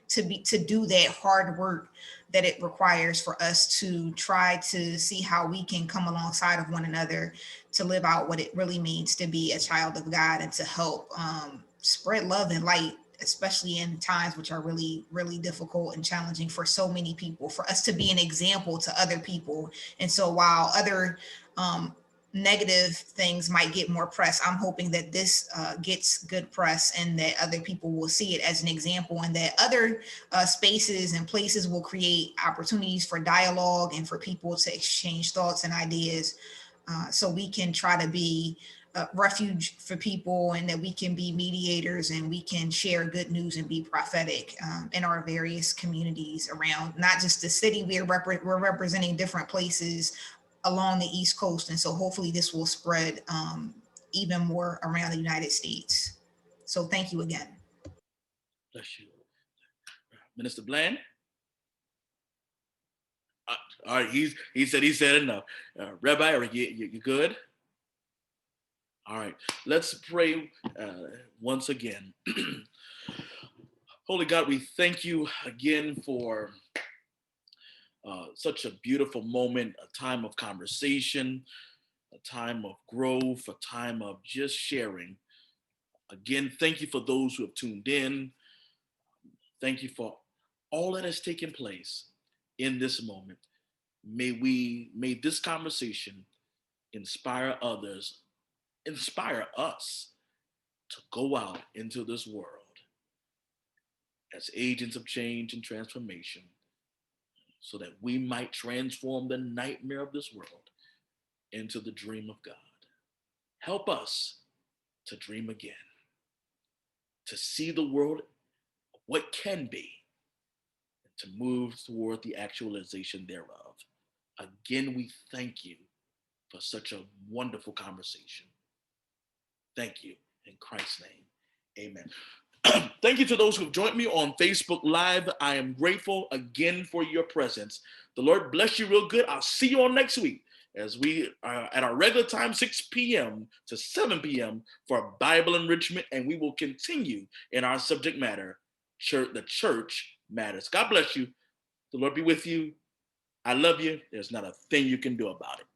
to do that hard work that it requires for us to try to see how we can come alongside of one another to live out what it really means to be a child of God and to help spread love and light, especially in times which are really, really difficult and challenging for so many people, for us to be an example to other people. And so while other negative things might get more press, I'm hoping that this gets good press and that other people will see it as an example, and that other spaces and places will create opportunities for dialogue and for people to exchange thoughts and ideas, so we can try to be a refuge for people, and that we can be mediators and we can share good news and be prophetic in our various communities around, not just the city. We're representing different places along the East Coast. And so hopefully this will spread even more around the United States. So thank you again. Bless you. Minister Bland? All right, he said enough. Rabbi, are you good? All right, let's pray once again. Holy God, we thank you again for such a beautiful moment, a time of conversation, a time of growth, a time of just sharing. Again, thank you for those who have tuned in. Thank you for all that has taken place in this moment. May this conversation inspire others, inspire us to go out into this world as agents of change and transformation, so that we might transform the nightmare of this world into the dream of God. Help us to dream again, to see the world what can be, and to move toward the actualization thereof. Again, we thank you for such a wonderful conversation. Thank you. In Christ's name, amen. Thank you to those who have joined me on Facebook Live. I am grateful again for your presence. The Lord bless you real good. I'll see you all next week as we are at our regular time, 6 p.m. to 7 p.m. for Bible enrichment, and we will continue in our subject matter, the church matters. God bless you. The Lord be with you. I love you. There's not a thing you can do about it.